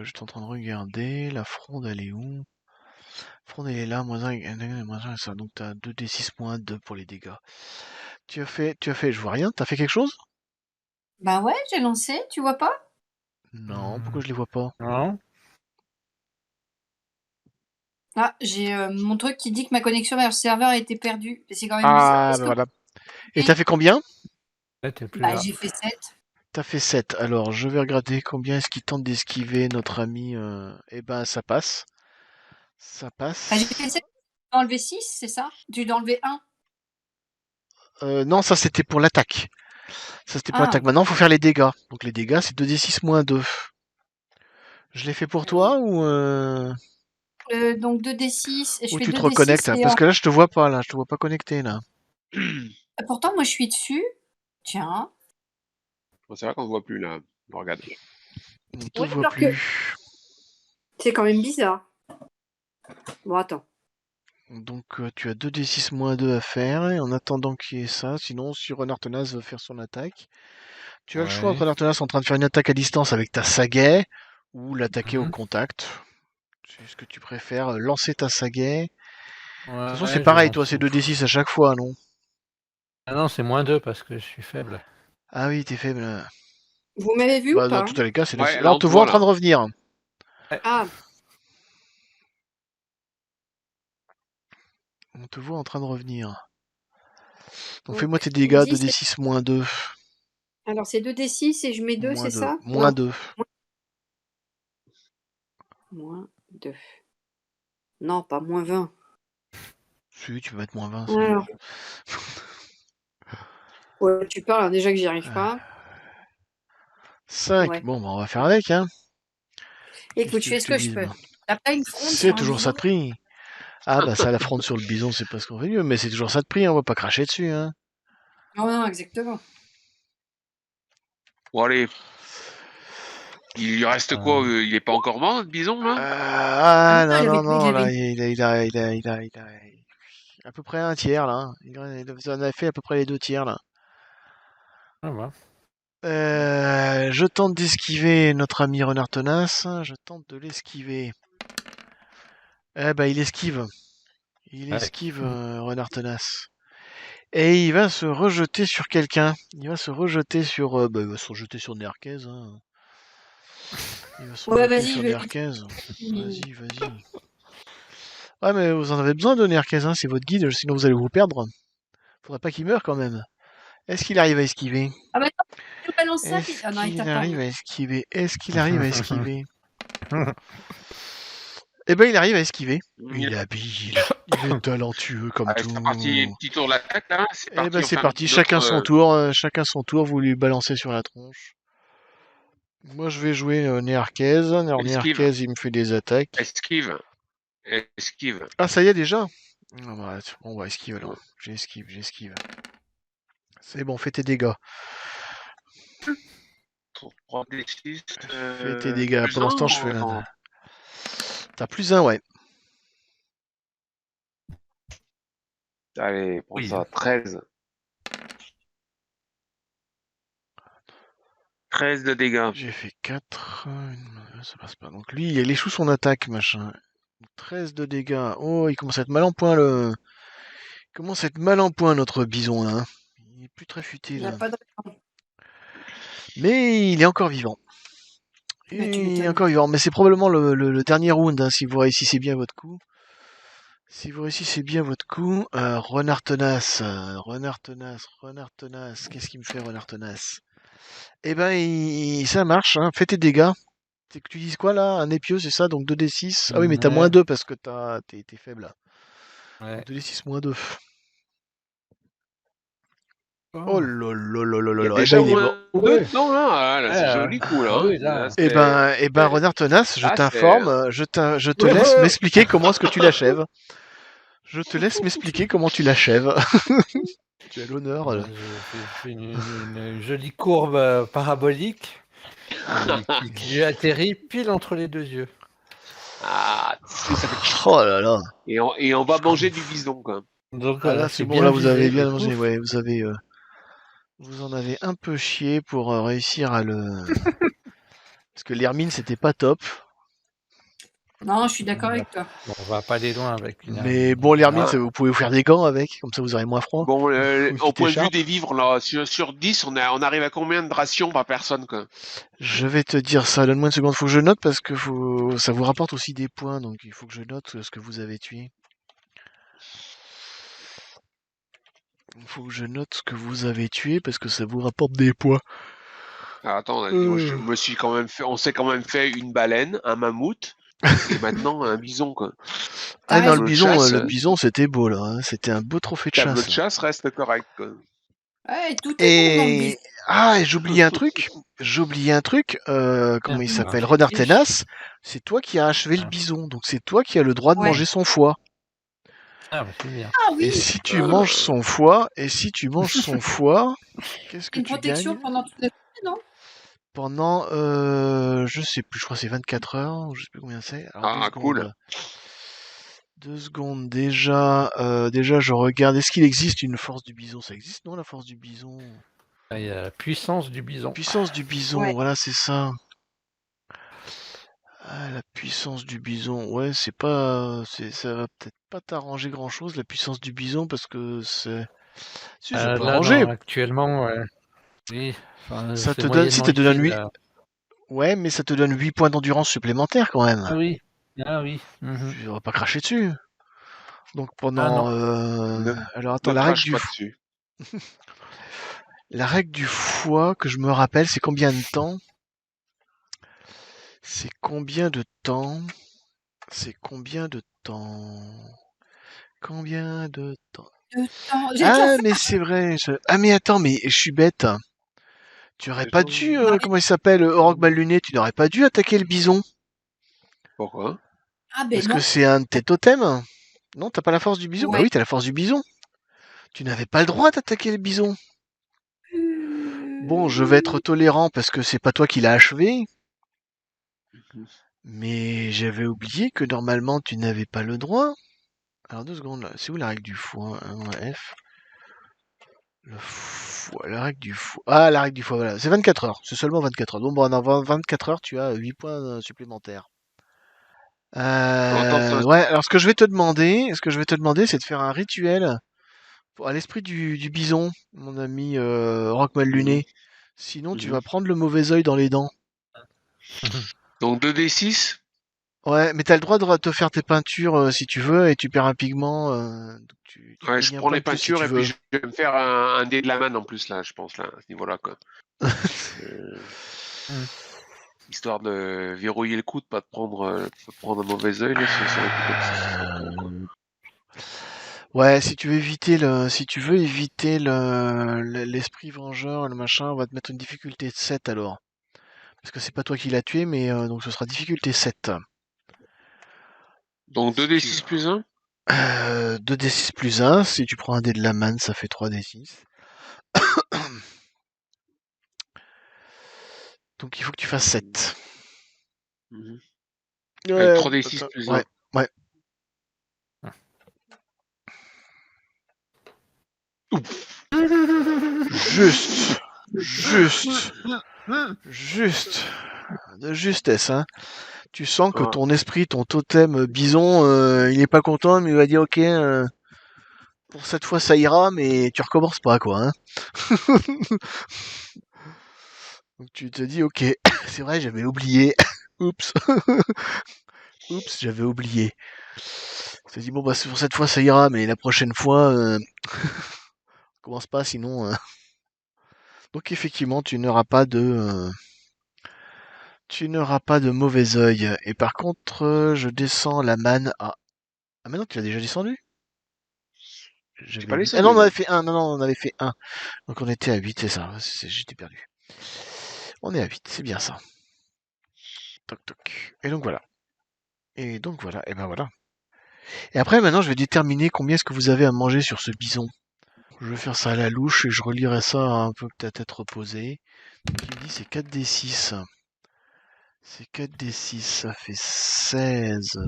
A: J'étais en train de regarder. La fronde, elle est où? Fronde, elle est là, -1, ça. Donc t'as 2d6 -2 pour les dégâts. Tu as fait, je vois rien. T'as fait quelque chose?
B: Bah ouais, j'ai lancé, tu vois pas?
A: Non, pourquoi je les vois pas?
D: Non.
B: Ah, j'ai mon truc qui dit que ma connexion vers le serveur a été perdue. C'est quand même bizarre
A: Ah,
B: parce
A: ben
B: que
A: voilà. Et t'as fait combien?
D: Là, t'es plus
B: bah,
D: là.
B: j'ai fait 7.
A: T'as fait 7. Alors, je vais regarder combien est-ce qu'il tente d'esquiver notre ami. Eh ben, ça passe. Ça
B: Enfin, j'ai fait
A: passe.
B: 7, tu dois enlever 6, c'est ça? Tu dois enlever 1.
A: Non, ça c'était pour l'attaque. Ça c'était pour
B: Ah,
A: l'attaque. Maintenant, il faut faire les dégâts. Donc les dégâts, c'est 2d6 -2. Je l'ai fait pour toi
B: donc 2d6, je
A: ou
B: fais
A: tu te
B: 2d6
A: reconnectes?
B: et
A: Parce que là, je te vois pas, là. Je te vois pas connecté, là.
B: pourtant moi je suis dessus. Tiens.
C: C'est vrai qu'on ne voit plus là. Regarde.
A: On te
B: Oui,
A: voit
B: alors que
A: plus.
B: c'est quand même bizarre. Bon, attends.
A: Donc tu as 2d6 -2 à faire. Et en attendant qu'il y ait ça. Sinon, si Renartenas veut faire son attaque. Tu as le choix
D: Ouais.
A: entre Renartenas en train de faire une attaque à distance avec ta sagaie ou l'attaquer au
D: Mhm.
A: contact. C'est ce que tu préfères. Lancer ta sagaie. De toute façon, c'est
D: Ouais, je
A: pareil,
D: lance
A: toi, c'est
D: tout.
A: 2d6 à chaque fois, non?
D: Ah non, c'est -2 parce que je suis faible.
A: Ah oui, t'es faible.
B: Vous m'avez vu ou
A: Bah, dans
B: pas?
A: tous les cas, c'est
C: Ouais,
A: là,
C: là
A: on
C: on
A: te
C: te
A: voit en
C: voit
A: train
C: là.
A: de revenir.
B: Ah,
A: On te voit en train de revenir. Donc, fais-moi tes
B: donc tu me
A: dégâts,
B: dis,
A: 2d6 -2.
B: alors c'est 2d6 et je mets 2, c'est ça?
A: Moins 2.
B: Moins 2. Non, pas moins 20.
A: Si, tu peux mettre -20, c'est bon.
B: Alors, ouais, tu parles, déjà que j'y arrive pas.
A: 5.
B: Ouais.
A: Bon, bah, on va faire avec, hein. Qu'est-ce que
B: Écoute,
A: tu
B: je
A: veux
B: fais
A: que je
B: ce
A: te
B: que je
A: dise,
B: peux.
A: moi?
B: T'as pas une fronde
A: C'est
B: sur un
A: toujours ça
B: bison?
A: de prix. Ah, bah, ça, la fronde sur le bison, c'est pas ce qu'on fait mieux, mais c'est toujours ça de prix, hein. On va pas cracher dessus, hein.
B: Non, non, exactement.
C: Bon, allez. Il lui reste quoi? Il est pas encore mort, notre bison, là?
B: Ah
A: Ah,
B: non,
A: non, non,
B: il
A: non,
B: avait
A: là,
B: une...
A: il a à peu près un tiers, là. Vous en avez fait à peu près les 2 tiers, là.
D: Ah, bah.
A: Je tente d'esquiver notre ami Renard Tenace. Je tente de l'esquiver. Eh ben, il esquive. Il
D: Ouais.
A: esquive, Renard Tenace. Et il va se rejeter sur quelqu'un. Il va se rejeter sur... bah, il va se rejeter sur Nerkez, hein. Il va se
B: Ouais,
A: rejeter
B: vas-y,
A: sur
B: je vais...
A: Nerkez. Vas-y, vas-y. Ouais, mais vous en avez besoin de Nerkez, hein. C'est votre guide, sinon vous allez vous perdre. Faudrait pas qu'il meure, quand même. Est-ce qu'il arrive à esquiver?
B: Ah bah non, tu balances ça, puis...
A: Est-ce
B: Ah non, il
A: qu'il
B: t'attend.
A: arrive à esquiver? Est-ce qu'il arrive à esquiver? Eh ben, il arrive à esquiver. Il est habile. Il est talentueux comme
C: Allez,
A: tout.
C: c'est parti. Petit tour de l'attaque, là. C'est
A: Eh
C: parti.
A: ben,
C: On
A: c'est
C: fait un
A: parti.
C: petit
A: Chacun
C: autre,
A: son tour. Chacun son tour. Vous lui balancez sur la tronche. Moi, je vais jouer Néarquez. Alors,
C: esquive.
A: Néarquez, il me fait des attaques.
C: Esquive. Esquive.
A: Ah, ça y est déjà. Ah bah, on va esquive alors. J'esquive. C'est bon, fais tes dégâts.
C: 3d6,
A: Fais tes dégâts.
C: plus
A: Pendant
C: 1
A: ce temps, je
C: ou
A: fais la.
C: attends.
A: T'as plus un, ouais.
C: Allez, prends
D: Oui.
C: ça, 13. 13 de dégâts.
A: J'ai fait 4. Ça passe pas. Donc lui, il échoue son attaque, machin. 13 de dégâts. Oh, il commence à être mal en point, le. Il commence à être mal en point, notre bison, là. Il est plus très futé,
B: Il n'y a
A: là.
B: pas de.
A: Mais il est encore vivant.
B: Mais tu
A: Il est
B: m'étonnes.
A: encore vivant. Mais c'est probablement le dernier round, hein, si vous réussissez bien votre coup. Si vous réussissez bien votre coup, renard tenace, qu'est-ce qu'il me fait, renard tenace? Eh ben, ça marche, hein. Fais tes dégâts. C'est que tu dises quoi là? Un épieu, c'est ça? Donc 2d6. Ah oui, mais t'as moins
D: Ouais.
A: 2 parce que t'es faible là.
D: Ouais.
A: Donc 2d6 moins 2. Oh
D: Oh.
A: là là là là
C: Il
A: là
C: y a
A: là. Eh
C: déjà
A: ben, il est mort.
C: moins 2
D: Ouais.
C: dedans, là. Ah, là, c'est
D: Ah,
C: joli coup, là.
D: ah
C: Hein.
D: oui, là.
A: Eh ben, renard tenace, je
C: Ah,
A: t'informe, je te laisse m'expliquer comment est-ce que tu l'achèves. Je te laisse m'expliquer comment tu l'achèves. Tu as l'honneur.
D: Je fais une jolie courbe parabolique qui lui atterrit pile entre les deux yeux.
C: Ah, ça fait...
A: Oh là là.
C: Et on va manger du bison, quoi.
D: Donc
A: Ah là,
D: c'est
A: c'est bon,
D: bien
A: là, vous avez
D: visé.
A: bien
D: Et
A: mangé.
D: pouf.
A: Ouais, vous en avez un peu chié pour réussir à le. Parce que l'hermine, c'était pas top.
B: Non, je suis d'accord avec toi.
D: Bon, on va pas aller loin avec une
A: Mais
D: hermine.
A: bon, l'hermine,
C: Ah.
A: vous pouvez vous faire des gants avec, comme ça vous aurez moins froid.
C: Bon,
A: Une
C: au
A: petite
C: point de vue
A: écharpe.
C: des vivres, là, sur 10, on arrive à combien de rations par personne, quoi?
A: Je vais te dire ça, donne-moi une seconde, faut que je note parce que ça vous rapporte aussi des points, donc il faut que je note ce que vous avez tué. Il faut que je note ce que vous avez tué parce que ça vous rapporte des points.
C: Alors, attends, moi, je me suis quand même fait, on s'est quand même fait une baleine, un mammouth, et maintenant un bison, quoi.
A: Ah non,
C: Tableau de chasse,
A: le bison, c'était beau là, hein. C'était un beau trophée de
C: tableau
A: chasse
C: de
A: là.
C: chasse reste correct, quoi.
B: Ouais, tout est bon dans le
A: Et
B: business.
A: ah, et j'oubliais un truc. J'oubliais un truc. Comment il
D: Alors,
A: s'appelle?
D: j'ai
A: Renard
D: dit-
A: Tenace. C'est toi qui as achevé le
D: Ah.
A: bison, donc c'est toi qui as le droit de
B: Ouais.
A: manger son foie.
D: Ah, bah, c'est bien.
B: Ah
A: Et
B: oui,
A: si tu manges son foie, qu'est-ce que
B: une
A: tu
B: protection
A: gagnes?
B: pendant toute la journée, non?
A: Pendant, je sais plus, je crois que c'est 24 heures, je sais plus combien c'est. Alors
C: Ah, cool.
A: 2 secondes déjà. Déjà, je regarde. Est-ce qu'il existe une force du bison? Ça existe, non, la force du bison?
D: Ah, il y a la puissance du bison.
A: Puissance du bison,
B: Ouais.
A: voilà, c'est ça. Ah, la puissance du bison, ouais, ça va peut-être pas t'arranger grand-chose, la puissance du bison, parce que c'est. Si, ça peut
D: Là,
A: arranger.
D: non, actuellement, oui. Enfin,
A: Ça
D: c'est
A: te donne, si
D: moyennement
A: te donne
D: utile.
A: 8, ouais, mais ça te donne 8 points d'endurance supplémentaires quand même.
D: Ah oui. Ah oui. Mhm.
A: Tu devrais pas cracher dessus. Donc
D: Ah non.
A: alors attends,
C: Ne crache pas dessus.
A: la règle du foie que je me rappelle, c'est combien de temps? C'est combien de temps? C'est combien de temps? Combien de temps?
B: J'ai déjà
A: Ah,
B: fait.
A: mais c'est vrai. Ah, mais attends, mais je suis bête. Tu aurais pas dû,
B: Bah oui.
A: comment il s'appelle, Orc mal luné, tu n'aurais pas dû attaquer le bison.
C: Pourquoi?
B: Ah ben
A: Parce que
B: non.
A: c'est un de tes totems. Non, t'as pas la force du bison? Bah
B: Ouais.
A: oui, t'as la force du bison. Tu n'avais pas le droit d'attaquer le bison. Bon, je vais être tolérant parce que c'est pas toi qui l'as achevé. Mais j'avais oublié que normalement tu n'avais pas le droit. Alors 2 secondes, là. C'est où la règle du foie? F. Le foie, la règle du foie. Ah, la règle du foie, voilà. C'est 24 heures. C'est seulement 24 heures. Donc bon, en 24 heures, tu as 8 points supplémentaires.
C: Attends, ça,
A: Ouais, alors ce que je vais te demander, c'est de faire un rituel à l'esprit du bison, mon ami Rockmal Luné. Sinon, tu vas prendre le mauvais œil dans les dents.
C: donc 2d6?
A: Ouais, mais t'as le droit de te faire tes peintures si tu veux, et tu perds un pigment. Donc tu
C: Ouais, je
A: gagnes un
C: prends
A: point
C: les
A: de plus si
C: peintures
A: tu
C: et puis
A: veux.
C: je vais me faire un dé de la manne en plus, là, je pense, là, à ce niveau-là, quoi. Histoire de verrouiller le coup, de pas te prendre un mauvais œil, là, sur les coups comme ça.
A: Ouais, si tu veux éviter l'esprit vengeur, le machin, on va te mettre une difficulté de 7 alors. Parce que c'est pas toi qui l'as tué, mais donc ce sera difficulté 7.
C: Donc
A: Si tu
C: 2d6 plus 1?
A: 2d6 plus 1. Si tu prends un dé de la manne, ça fait 3d6. Donc il faut que tu fasses 7.
C: Mhm.
A: Ouais,
C: Avec 3d6 plus
A: ouais,
C: 1.
A: ouais. Juste. De justesse, hein. Tu sens que
C: Ah.
A: ton esprit, ton totem bison, il est pas content, mais il va dire ok, pour cette fois ça ira, mais tu recommences pas, quoi, hein. Donc tu te dis ok, c'est vrai, j'avais oublié. Oups. Oups, j'avais oublié. Tu te dis bon bah pour cette fois ça ira, mais la prochaine fois, commence pas, sinon. Donc effectivement, tu n'auras pas de mauvais œil. Et par contre, je descends la manne à. Ah mais non, tu l'as déjà descendu?
C: J'ai
A: J'avais
C: pas
A: oublié.
C: laissé
A: Ah non, on
C: deux,
A: avait
C: non.
A: fait un. Non, non, on avait fait un. Donc on était à 8, c'est ça. J'étais perdu. On est à 8, c'est bien ça. Toc toc. Et donc voilà. Et ben voilà. Et après, maintenant, je vais déterminer combien est-ce que vous avez à manger sur ce bison. Je vais faire ça à la louche et je relirai ça un peu avec ta tête reposée. Donc il me dit c'est 4d6. C'est 4d6, ça fait 16.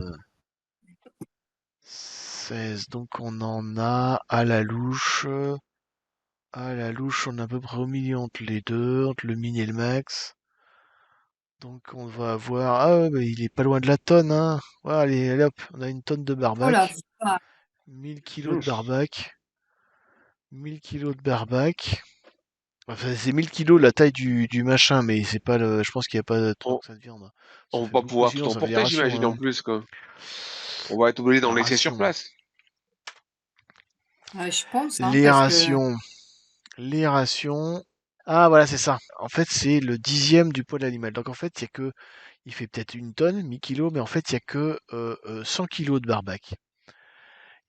A: 16, donc on en a à la louche. À la louche, on est à peu près au milieu entre les deux, entre le mini et le max. Donc on va avoir... Ah ouais, bah, il est pas loin de la tonne, hein. Ouais, allez, allez hop, on a une tonne de
B: Oh la
A: barbac.
B: vache.
A: 1000 kilos de
C: Ouf.
A: barbac. 1000 kilos de barbac. Enfin, c'est 1000 kilos la taille du machin, mais c'est pas le... Je pense qu'il n'y a pas trop
C: On,
A: que ça de viande. Ça
C: on
A: fait
C: va pas
A: beaucoup,
C: pouvoir tout
A: sinon ça fait des
C: emporter,
A: rations,
C: j'imagine, en
A: hein.
C: plus, quoi. On va être obligé
A: Les
C: d'en laisser sur
A: rations.
C: place.
B: Ouais, je pense, hein,
A: Les
B: parce que...
A: rations. Les rations. Ah voilà, c'est ça. En fait, c'est le 10e du poids de l'animal. Donc en fait, il y a que, il fait peut-être une tonne, 1000 kilos, mais en fait, il y a que 100 kilos de barbac.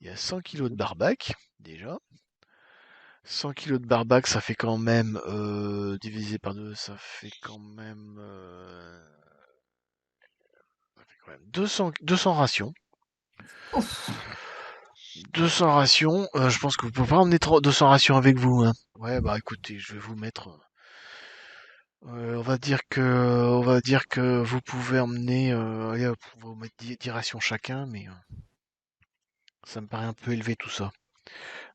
A: Il y a 100 kilos de barbac, déjà. 100 kilos de barbac, ça fait quand même, divisé par 2, ça fait quand même 200 rations.
B: Ouf.
A: 200 rations, je pense que vous pouvez pas emmener 200 rations avec vous, hein. Ouais, bah écoutez, je vais vous mettre. On va dire que vous pouvez emmener, allez hop, on va vous mettre 10 rations chacun, mais ça me paraît un peu élevé tout ça.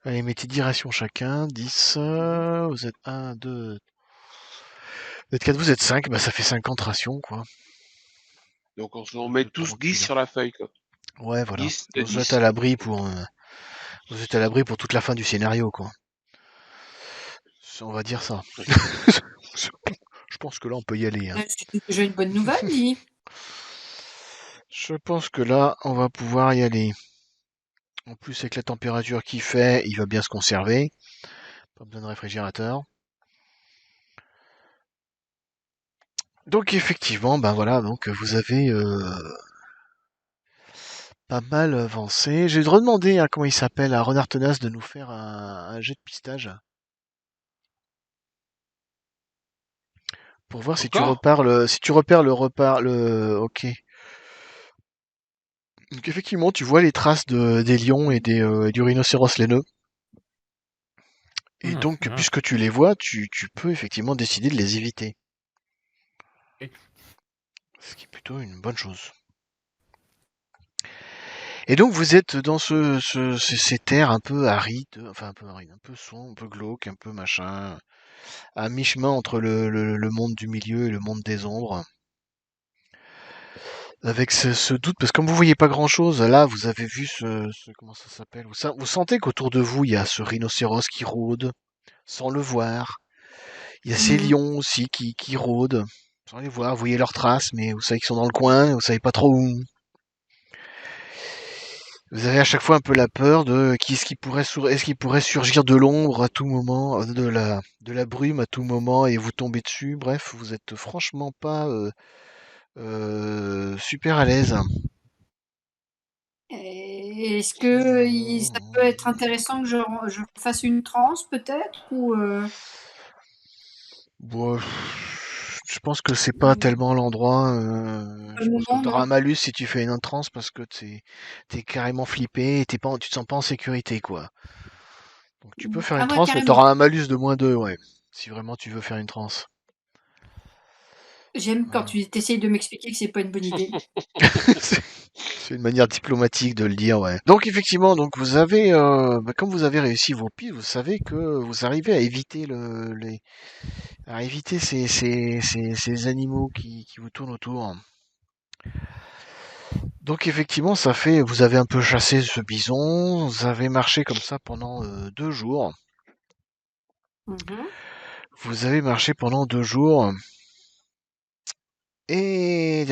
A: Allez, mettez 10 rations chacun, 10, vous êtes 1, 2, vous êtes 4, vous êtes 5, bah ça fait 50 rations, quoi.
C: Donc on met tous 10
A: Tranquille.
C: sur la feuille, quoi.
A: Ouais, voilà.
C: 10 de
A: Vous êtes à
C: 10.
A: l'abri vous êtes à l'abri pour toute la fin du scénario, quoi. On va dire ça.
C: Ouais.
A: Je pense que là, on peut y aller, hein.
B: C'est déjà une bonne nouvelle, dis.
A: Je pense que là, on va pouvoir y aller. En plus, avec la température qu'il fait, il va bien se conserver. Pas besoin de réfrigérateur. Donc effectivement, ben voilà, donc vous avez pas mal avancé. J'ai redemandé à comment il s'appelle, à Renard Tenace de nous faire un jet de pistage pour voir
C: Encore?
A: si tu repères le. Ok. Donc effectivement, tu vois les traces des lions et du rhinocéros laineux. Et donc, puisque tu les vois, tu peux effectivement décider de les éviter. Ce qui est plutôt une bonne chose. Et donc vous êtes dans ces terres un peu arides, enfin un peu arides, un peu sombres, un peu glauques, un peu machin, à mi-chemin entre le monde du milieu et le monde des ombres. Avec ce doute, parce que comme vous voyez pas grand-chose, là vous avez vu comment ça s'appelle, vous sentez qu'autour de vous il y a ce rhinocéros qui rôde, sans le voir. Il y a ces
B: Mhm.
A: lions aussi qui rôdent, sans les voir. Vous voyez leurs traces, mais vous savez qu'ils sont dans le coin, vous savez pas trop où. Vous avez à chaque fois un peu la peur de est-ce qu'il pourrait surgir de l'ombre à tout moment, de la brume à tout moment et vous tomber dessus. Bref, vous êtes franchement pas super à l'aise.
B: Et est-ce que ça peut être intéressant que je fasse une transe, peut-être, ou
A: Bon, Je pense que c'est pas tellement l'endroit.
B: Pas
A: Je
B: le
A: pense que
B: moment,
A: t'auras
B: non.
A: un malus si tu fais une entrance parce que t'es carrément flippé et tu te sens pas en sécurité, quoi. Donc tu peux faire
B: Ah
A: une
B: ouais,
A: transe, mais
B: carrément.
A: t'auras un malus de -2, ouais. Si vraiment tu veux faire une transe.
B: J'aime quand
A: Voilà.
B: tu essayes de m'expliquer que c'est pas une bonne idée.
A: C'est une manière diplomatique de le dire, ouais. Donc effectivement, donc vous avez, comme vous avez réussi vos pistes, vous savez que vous arrivez à éviter à éviter ces animaux qui vous tournent autour. Donc effectivement, vous avez un peu chassé ce bison, vous avez marché comme ça pendant 2 jours.
B: Mhm.
A: Vous avez marché pendant 2 jours. Et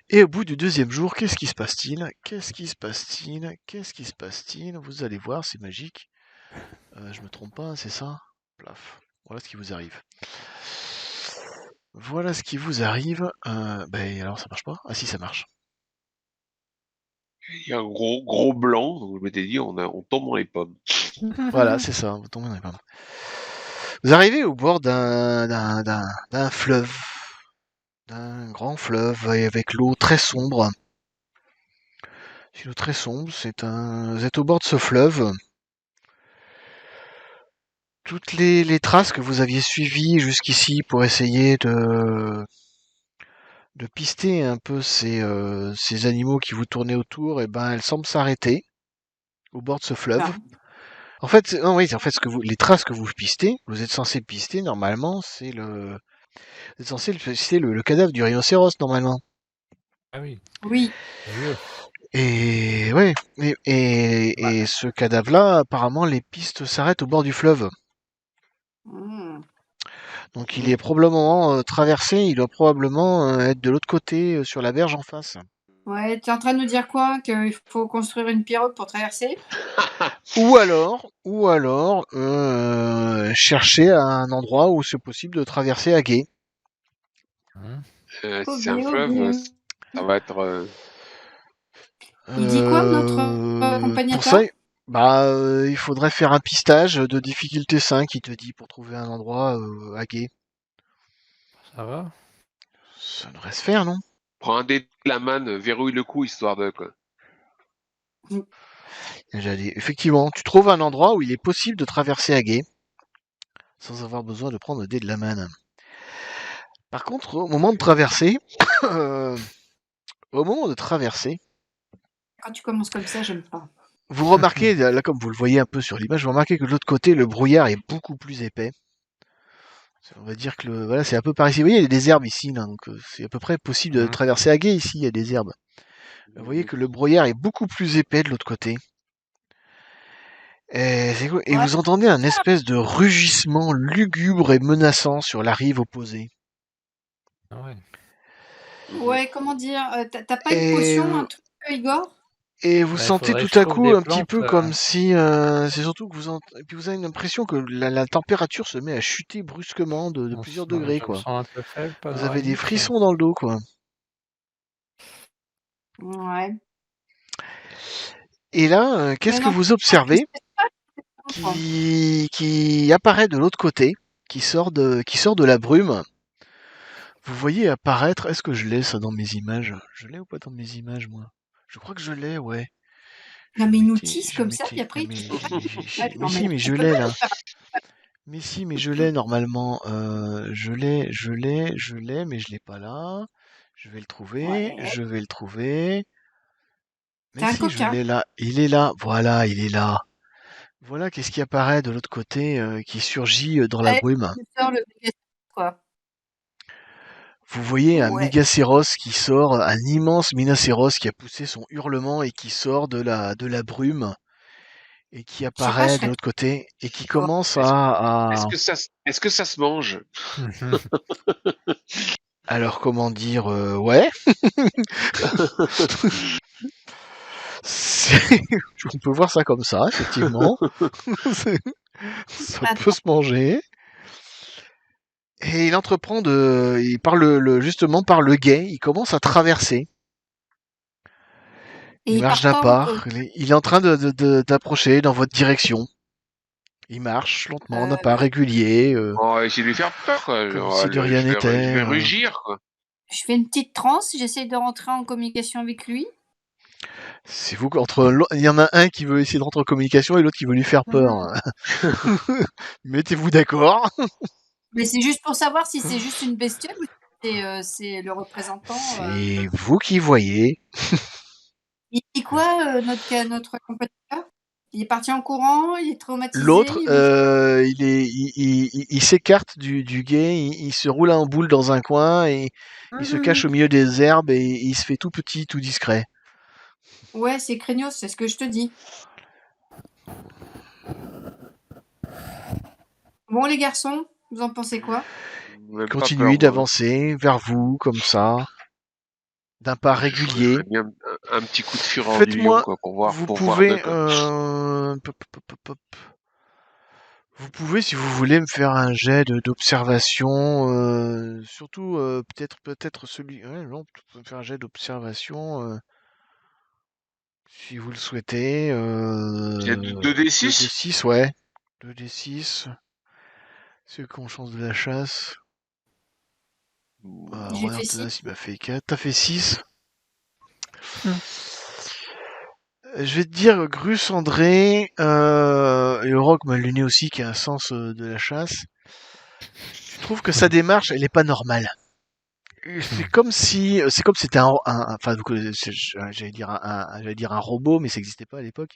A: et au bout du deuxième jour, qu'est-ce qui se passe-t-il? Qu'est-ce qui se passe-t-il? Qu'est-ce qui se passe-t-il? Vous allez voir, c'est magique. Je me trompe pas, c'est ça? Plaf. Voilà ce qui vous arrive. Voilà ce qui vous arrive. Ben alors ça marche pas? Ah si, ça marche.
C: Il y a un gros blanc, donc je m'étais dit, on tombe dans les pommes.
A: Voilà, c'est ça. Vous tombez dans les pommes. Vous arrivez au bord d'un fleuve, d'un grand fleuve avec l'eau très sombre. C'est l'eau très sombre. Vous êtes au bord de ce fleuve. Toutes les traces que vous aviez suivies jusqu'ici pour essayer de pister un peu ces animaux qui vous tournaient autour, et ben elles semblent s'arrêter au bord de ce fleuve.
B: Ah.
A: En fait, non, oui, en fait, les traces que vous pistez, vous êtes censé pister normalement, vous êtes censé pister le cadavre du rhinocéros normalement.
D: Ah oui,
B: Oui.
D: vieux.
A: Et ouais, et ce cadavre-là, apparemment, les pistes s'arrêtent au bord du fleuve.
B: Mm.
A: Donc il est probablement traversé, il doit probablement être de l'autre côté, sur la berge en face.
B: Ouais, tu es en train de nous dire quoi? Qu'il faut construire une pirogue pour traverser?
A: Ou alors, chercher un endroit où c'est possible de traverser à gué.
D: Hein.
C: Si
B: Ok,
C: c'est un fleuve,
B: ok.
C: ça va être.
B: Il dit quoi, notre
A: Pour ça,
B: accompagnateur?
A: il faudrait faire un pistage de difficulté 5, il te dit, pour trouver un endroit à gué.
D: Ça va?
A: Ça devrait se faire, non?
C: Prends un dé de la manne, verrouille le coup, histoire de quoi.
A: J'ai dit, effectivement, tu trouves un endroit où il est possible de traverser à gué, sans avoir besoin de prendre le dé de la manne. Par contre, au moment de traverser, euh, au moment de traverser,
B: Quand tu commences comme ça, j'aime pas.
A: vous remarquez, là comme vous le voyez un peu sur l'image, vous remarquez que de l'autre côté, le brouillard est beaucoup plus épais. On va dire que voilà, c'est un peu par ici. Vous voyez, il y a des herbes ici, là, donc c'est à peu près possible de traverser à gué ici, il y a des herbes. Vous voyez que le brouillard est beaucoup plus épais de l'autre côté. Et
B: Ouais,
A: vous entendez un espèce de rugissement lugubre et menaçant sur la rive opposée.
D: Ah ouais.
B: ouais, comment dire? T'as pas une
A: Et,
B: potion, un truc, Igor?
A: et vous
D: Bah, il
A: sentez
D: faudrait
A: tout
D: que je
A: à
D: trouve
A: coup
D: des
A: un petit
D: plantes.
A: peu comme si... c'est surtout que et puis vous avez l'impression que la température se met à chuter brusquement de plusieurs degrés,
D: Je me
A: quoi.
D: sens un peu faible,
A: Vous avez des
D: Panoramix.
A: frissons dans le dos, quoi.
B: Ouais.
A: Et là, qu'est-ce
B: Mais
A: que
B: non,
A: vous observez
B: comprends.
A: qui apparaît de l'autre côté, qui sort de la brume? Vous voyez apparaître, est-ce que je l'ai ça dans mes images? Je l'ai ou pas dans mes images, moi? Je crois que je l'ai, ouais.
B: Non, mais il nous tisse comme ça, puis
A: Ah,
B: après, il te dit pas.
A: mais
B: Attends,
A: si,
B: mais
A: mais je
B: tu peux
A: l'ai
B: pas
A: là.
B: nous faire.
A: Mais si, mais je l'ai normalement. Je l'ai, mais je l'ai pas là.
B: Ouais.
A: Je vais le trouver.
B: T'es
A: Mais
B: un
A: si, je
B: coquin.
A: l'ai là. Il est là. Voilà, il est là. Voilà, qu'est-ce qui apparaît de l'autre côté, qui surgit dans la
B: Allez,
A: brume.
B: tu sors le quoi.
A: Vous voyez un
B: Ouais.
A: Mégacéros qui sort, un immense Minacéros qui a poussé son hurlement et qui sort de la brume et qui
B: Je sais pas, je
A: apparaît de
B: serais
A: l'autre côté et qui
B: fort.
A: commence
C: Est-ce que ça se mange?
A: alors comment dire, ouais, on peut voir ça comme ça, effectivement. Ça peut
B: Attends.
A: se manger. Et il entreprend il par justement par le guet, il commence à traverser.
B: Et
A: Il
B: il
A: marche
B: part
A: d'un
B: pas
A: pas. Il est en train d'approcher dans votre direction. Il marche lentement,
B: Euh,
A: d'un pas régulier,
C: On va essayer de lui faire peur, quoi.
A: comme
C: On va
A: si de rien
C: je
A: n'était.
C: vais rugir, quoi.
B: je fais une petite transe, j'essaie de rentrer en communication avec lui.
A: C'est vous il y en a un qui veut essayer de rentrer en communication et l'autre qui veut lui faire peur. Mettez-vous d'accord.
B: Mais c'est juste pour savoir si c'est juste une bestiole ou si c'est le représentant.
A: C'est vous qui voyez.
B: Il dit quoi, notre compagnon? Il est parti en courant, il est traumatisé,
A: L'autre,
B: il veut faire...
A: il s'écarte du guet, il se roule en boule dans un coin et il se cache au milieu des herbes et il se fait tout petit, tout discret.
B: Ouais, c'est craignos, c'est ce que je te dis. Bon, les garçons, vous en pensez quoi?
C: Même pas peur,
A: Continuez
C: moi.
A: d'avancer vers vous, comme ça, d'un pas
C: Je
A: régulier.
C: ferais bien un petit coup de fureur du lion,
A: Faites-moi,
C: quoi,
A: vous
C: pour voir
A: pouvez,
C: quoi.
A: vous pouvez, si vous voulez, me faire un jet d'observation, surtout peut-être celui, ouais, non, vous pouvez me faire un jet d'observation, si vous le souhaitez.
C: Il y a 2d6
A: 2d6, ouais, 2d6. Ceux qui ont chance de la chasse.
B: J'ai
A: Regarde,
B: fait 6.
A: il m'a fait 4. T'as fait 6.
D: Hmm.
A: Je vais te dire, Grus André, et Oroc m'a luné aussi, qui a un sens de la chasse. Tu trouves que sa démarche, elle est pas normale. C'est comme si c'était enfin, j'allais dire un robot, mais ça n'existait pas à l'époque.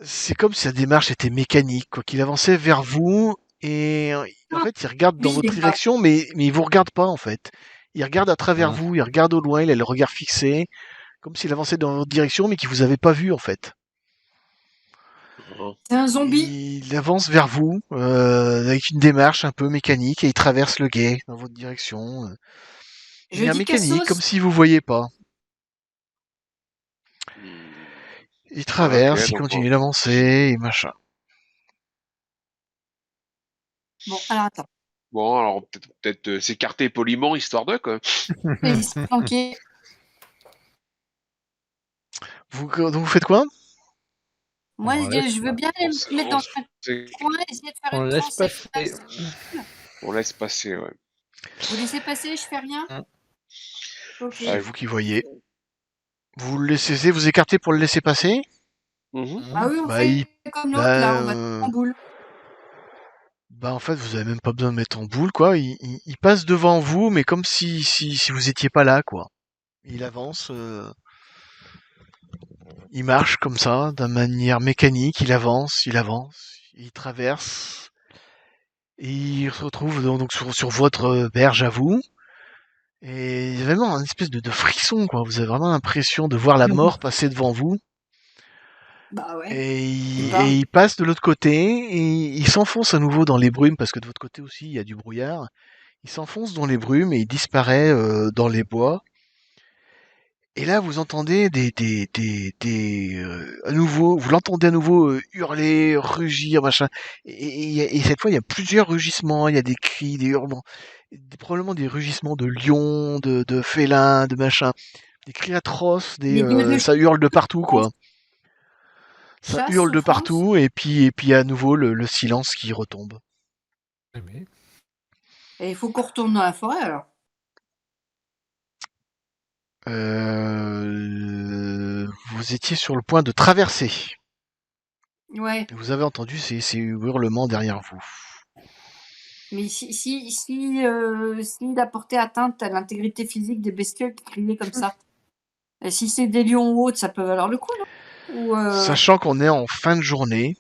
A: C'est comme si sa démarche était mécanique, quoi, qu'il avançait vers vous et en fait, il regarde dans
B: Lui, il
A: votre
B: est pas.
A: direction, mais il vous regarde pas en fait. Il regarde à travers
D: Ah.
A: vous, il regarde au loin, il a le regard fixé, comme s'il avançait dans votre direction, mais qu'il vous avait pas vu en fait.
B: C'est un zombie.
A: Il avance vers vous avec une démarche un peu mécanique et il traverse le gué dans votre direction. De
B: Je
A: manière
B: dis
A: mécanique, comme
B: Cassos.
A: si vous voyez pas. Il
C: Ok,
A: traverse, il
C: donc
A: continue d'avancer et machin.
B: Bon, alors attends.
C: bon, alors peut-être s'écarter poliment, histoire de, quoi.
B: Il s'est planqué.
A: Donc vous faites quoi?
B: Moi,
D: On laisse,
B: je veux bien aller me mettre dans un coin, essayer de faire
D: on
B: une
D: laisse
B: transe avec
D: passer.
B: la-
C: On laisse passer, ouais.
B: Vous laissez passer, je fais rien?
D: Mm.
B: Ok.
A: C'est vous qui voyez. Vous le laissez vous écarter pour le laisser passer?
C: Mhm.
B: Ah oui, on
A: Bah,
B: fait comme l'autre, là, on va
A: euh,
B: en boule.
A: bah en fait vous avez même pas besoin de mettre en boule quoi. Il passe devant vous mais comme si vous étiez pas là quoi. Il avance, il marche comme ça, d'une manière mécanique. Il avance, il traverse et il se retrouve donc sur votre berge à vous. Et il y a vraiment un espèce de frisson quoi. Vous avez vraiment l'impression de voir la mort passer devant vous.
B: Bah ouais.
A: Et il passe de l'autre côté, et il s'enfonce à nouveau dans les brumes, parce que de votre côté aussi, il y a du brouillard. Il s'enfonce dans les brumes et il disparaît dans les bois. Et là, vous entendez à nouveau, vous l'entendez à nouveau hurler, rugir, machin. Et cette fois, il y a plusieurs rugissements, il y a des cris, des hurlements, probablement des rugissements de lions, de félins, de machin, des cris atroces,
B: Les gueules de
A: ça hurle de partout, quoi. Ça
B: chasse,
A: hurle de
B: souffrance.
A: partout et puis à nouveau le silence qui retombe.
D: Mais
B: Et il faut qu'on retourne dans la forêt, alors.
A: Vous étiez sur le point de traverser.
B: Ouais.
A: Et vous avez entendu ces hurlements derrière vous.
B: Mais s'il a porté atteinte à l'intégrité physique des bestioles qui criaient comme ça, et si c'est des lions ou autres, ça peut valoir le coup, non? Ou
A: Sachant qu'on est en fin de journée,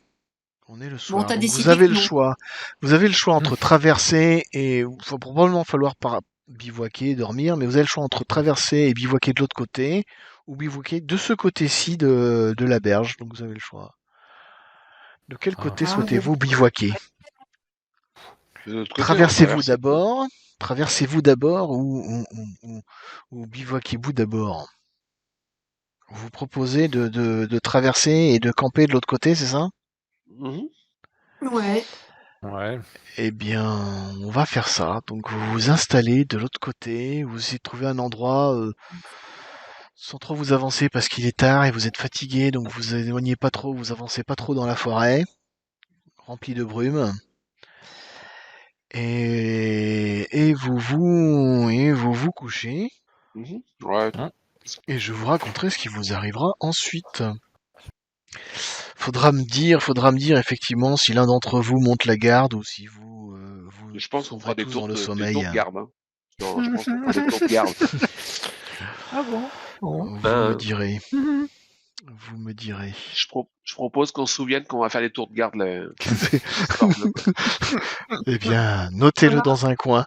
A: on est le
B: bon,
A: soir,
B: t'as
A: donc vous
B: décidé
A: avez
B: que
A: le
B: non.
A: choix. Vous avez le choix entre traverser et il va probablement falloir bivouaquer, dormir, mais vous avez le choix entre traverser et bivouaquer de l'autre côté ou bivouaquer de ce côté-ci de la berge. Donc vous avez le choix. De quel côté
B: Ah,
A: souhaitez-vous bivouaquer?
C: De l'autre côté, on va traverser.
A: Traversez-vous d'abord ou bivouaquez-vous d'abord? Vous proposez de traverser et de camper de l'autre côté, c'est ça?
C: Mhm.
B: ouais.
D: ouais.
A: Eh bien, on va faire ça. Donc vous vous installez de l'autre côté, vous essayez de trouver un endroit sans trop vous avancer parce qu'il est tard et vous êtes fatigué, donc vous éloignez pas trop, vous avancez pas trop dans la forêt. rempli de brume. Et vous couchez.
C: Ouais.
A: Et je vous raconterai ce qui vous arrivera ensuite. Faudra me dire effectivement si l'un d'entre vous monte la garde ou si vous
C: Je pense qu'on fera
A: sombrez
C: des
A: tous dans
C: tours
A: le
C: de
A: sommeil.
C: garde. Hein. Non, je pense qu'on fera des tours de garde.
D: Ah bon?
A: Vous
C: Ben,
A: me direz. Vous me direz.
C: Je propose qu'on se souvienne qu'on va faire des tours de garde ce soir.
A: Eh bien, notez-le
B: Voilà.
A: dans un coin.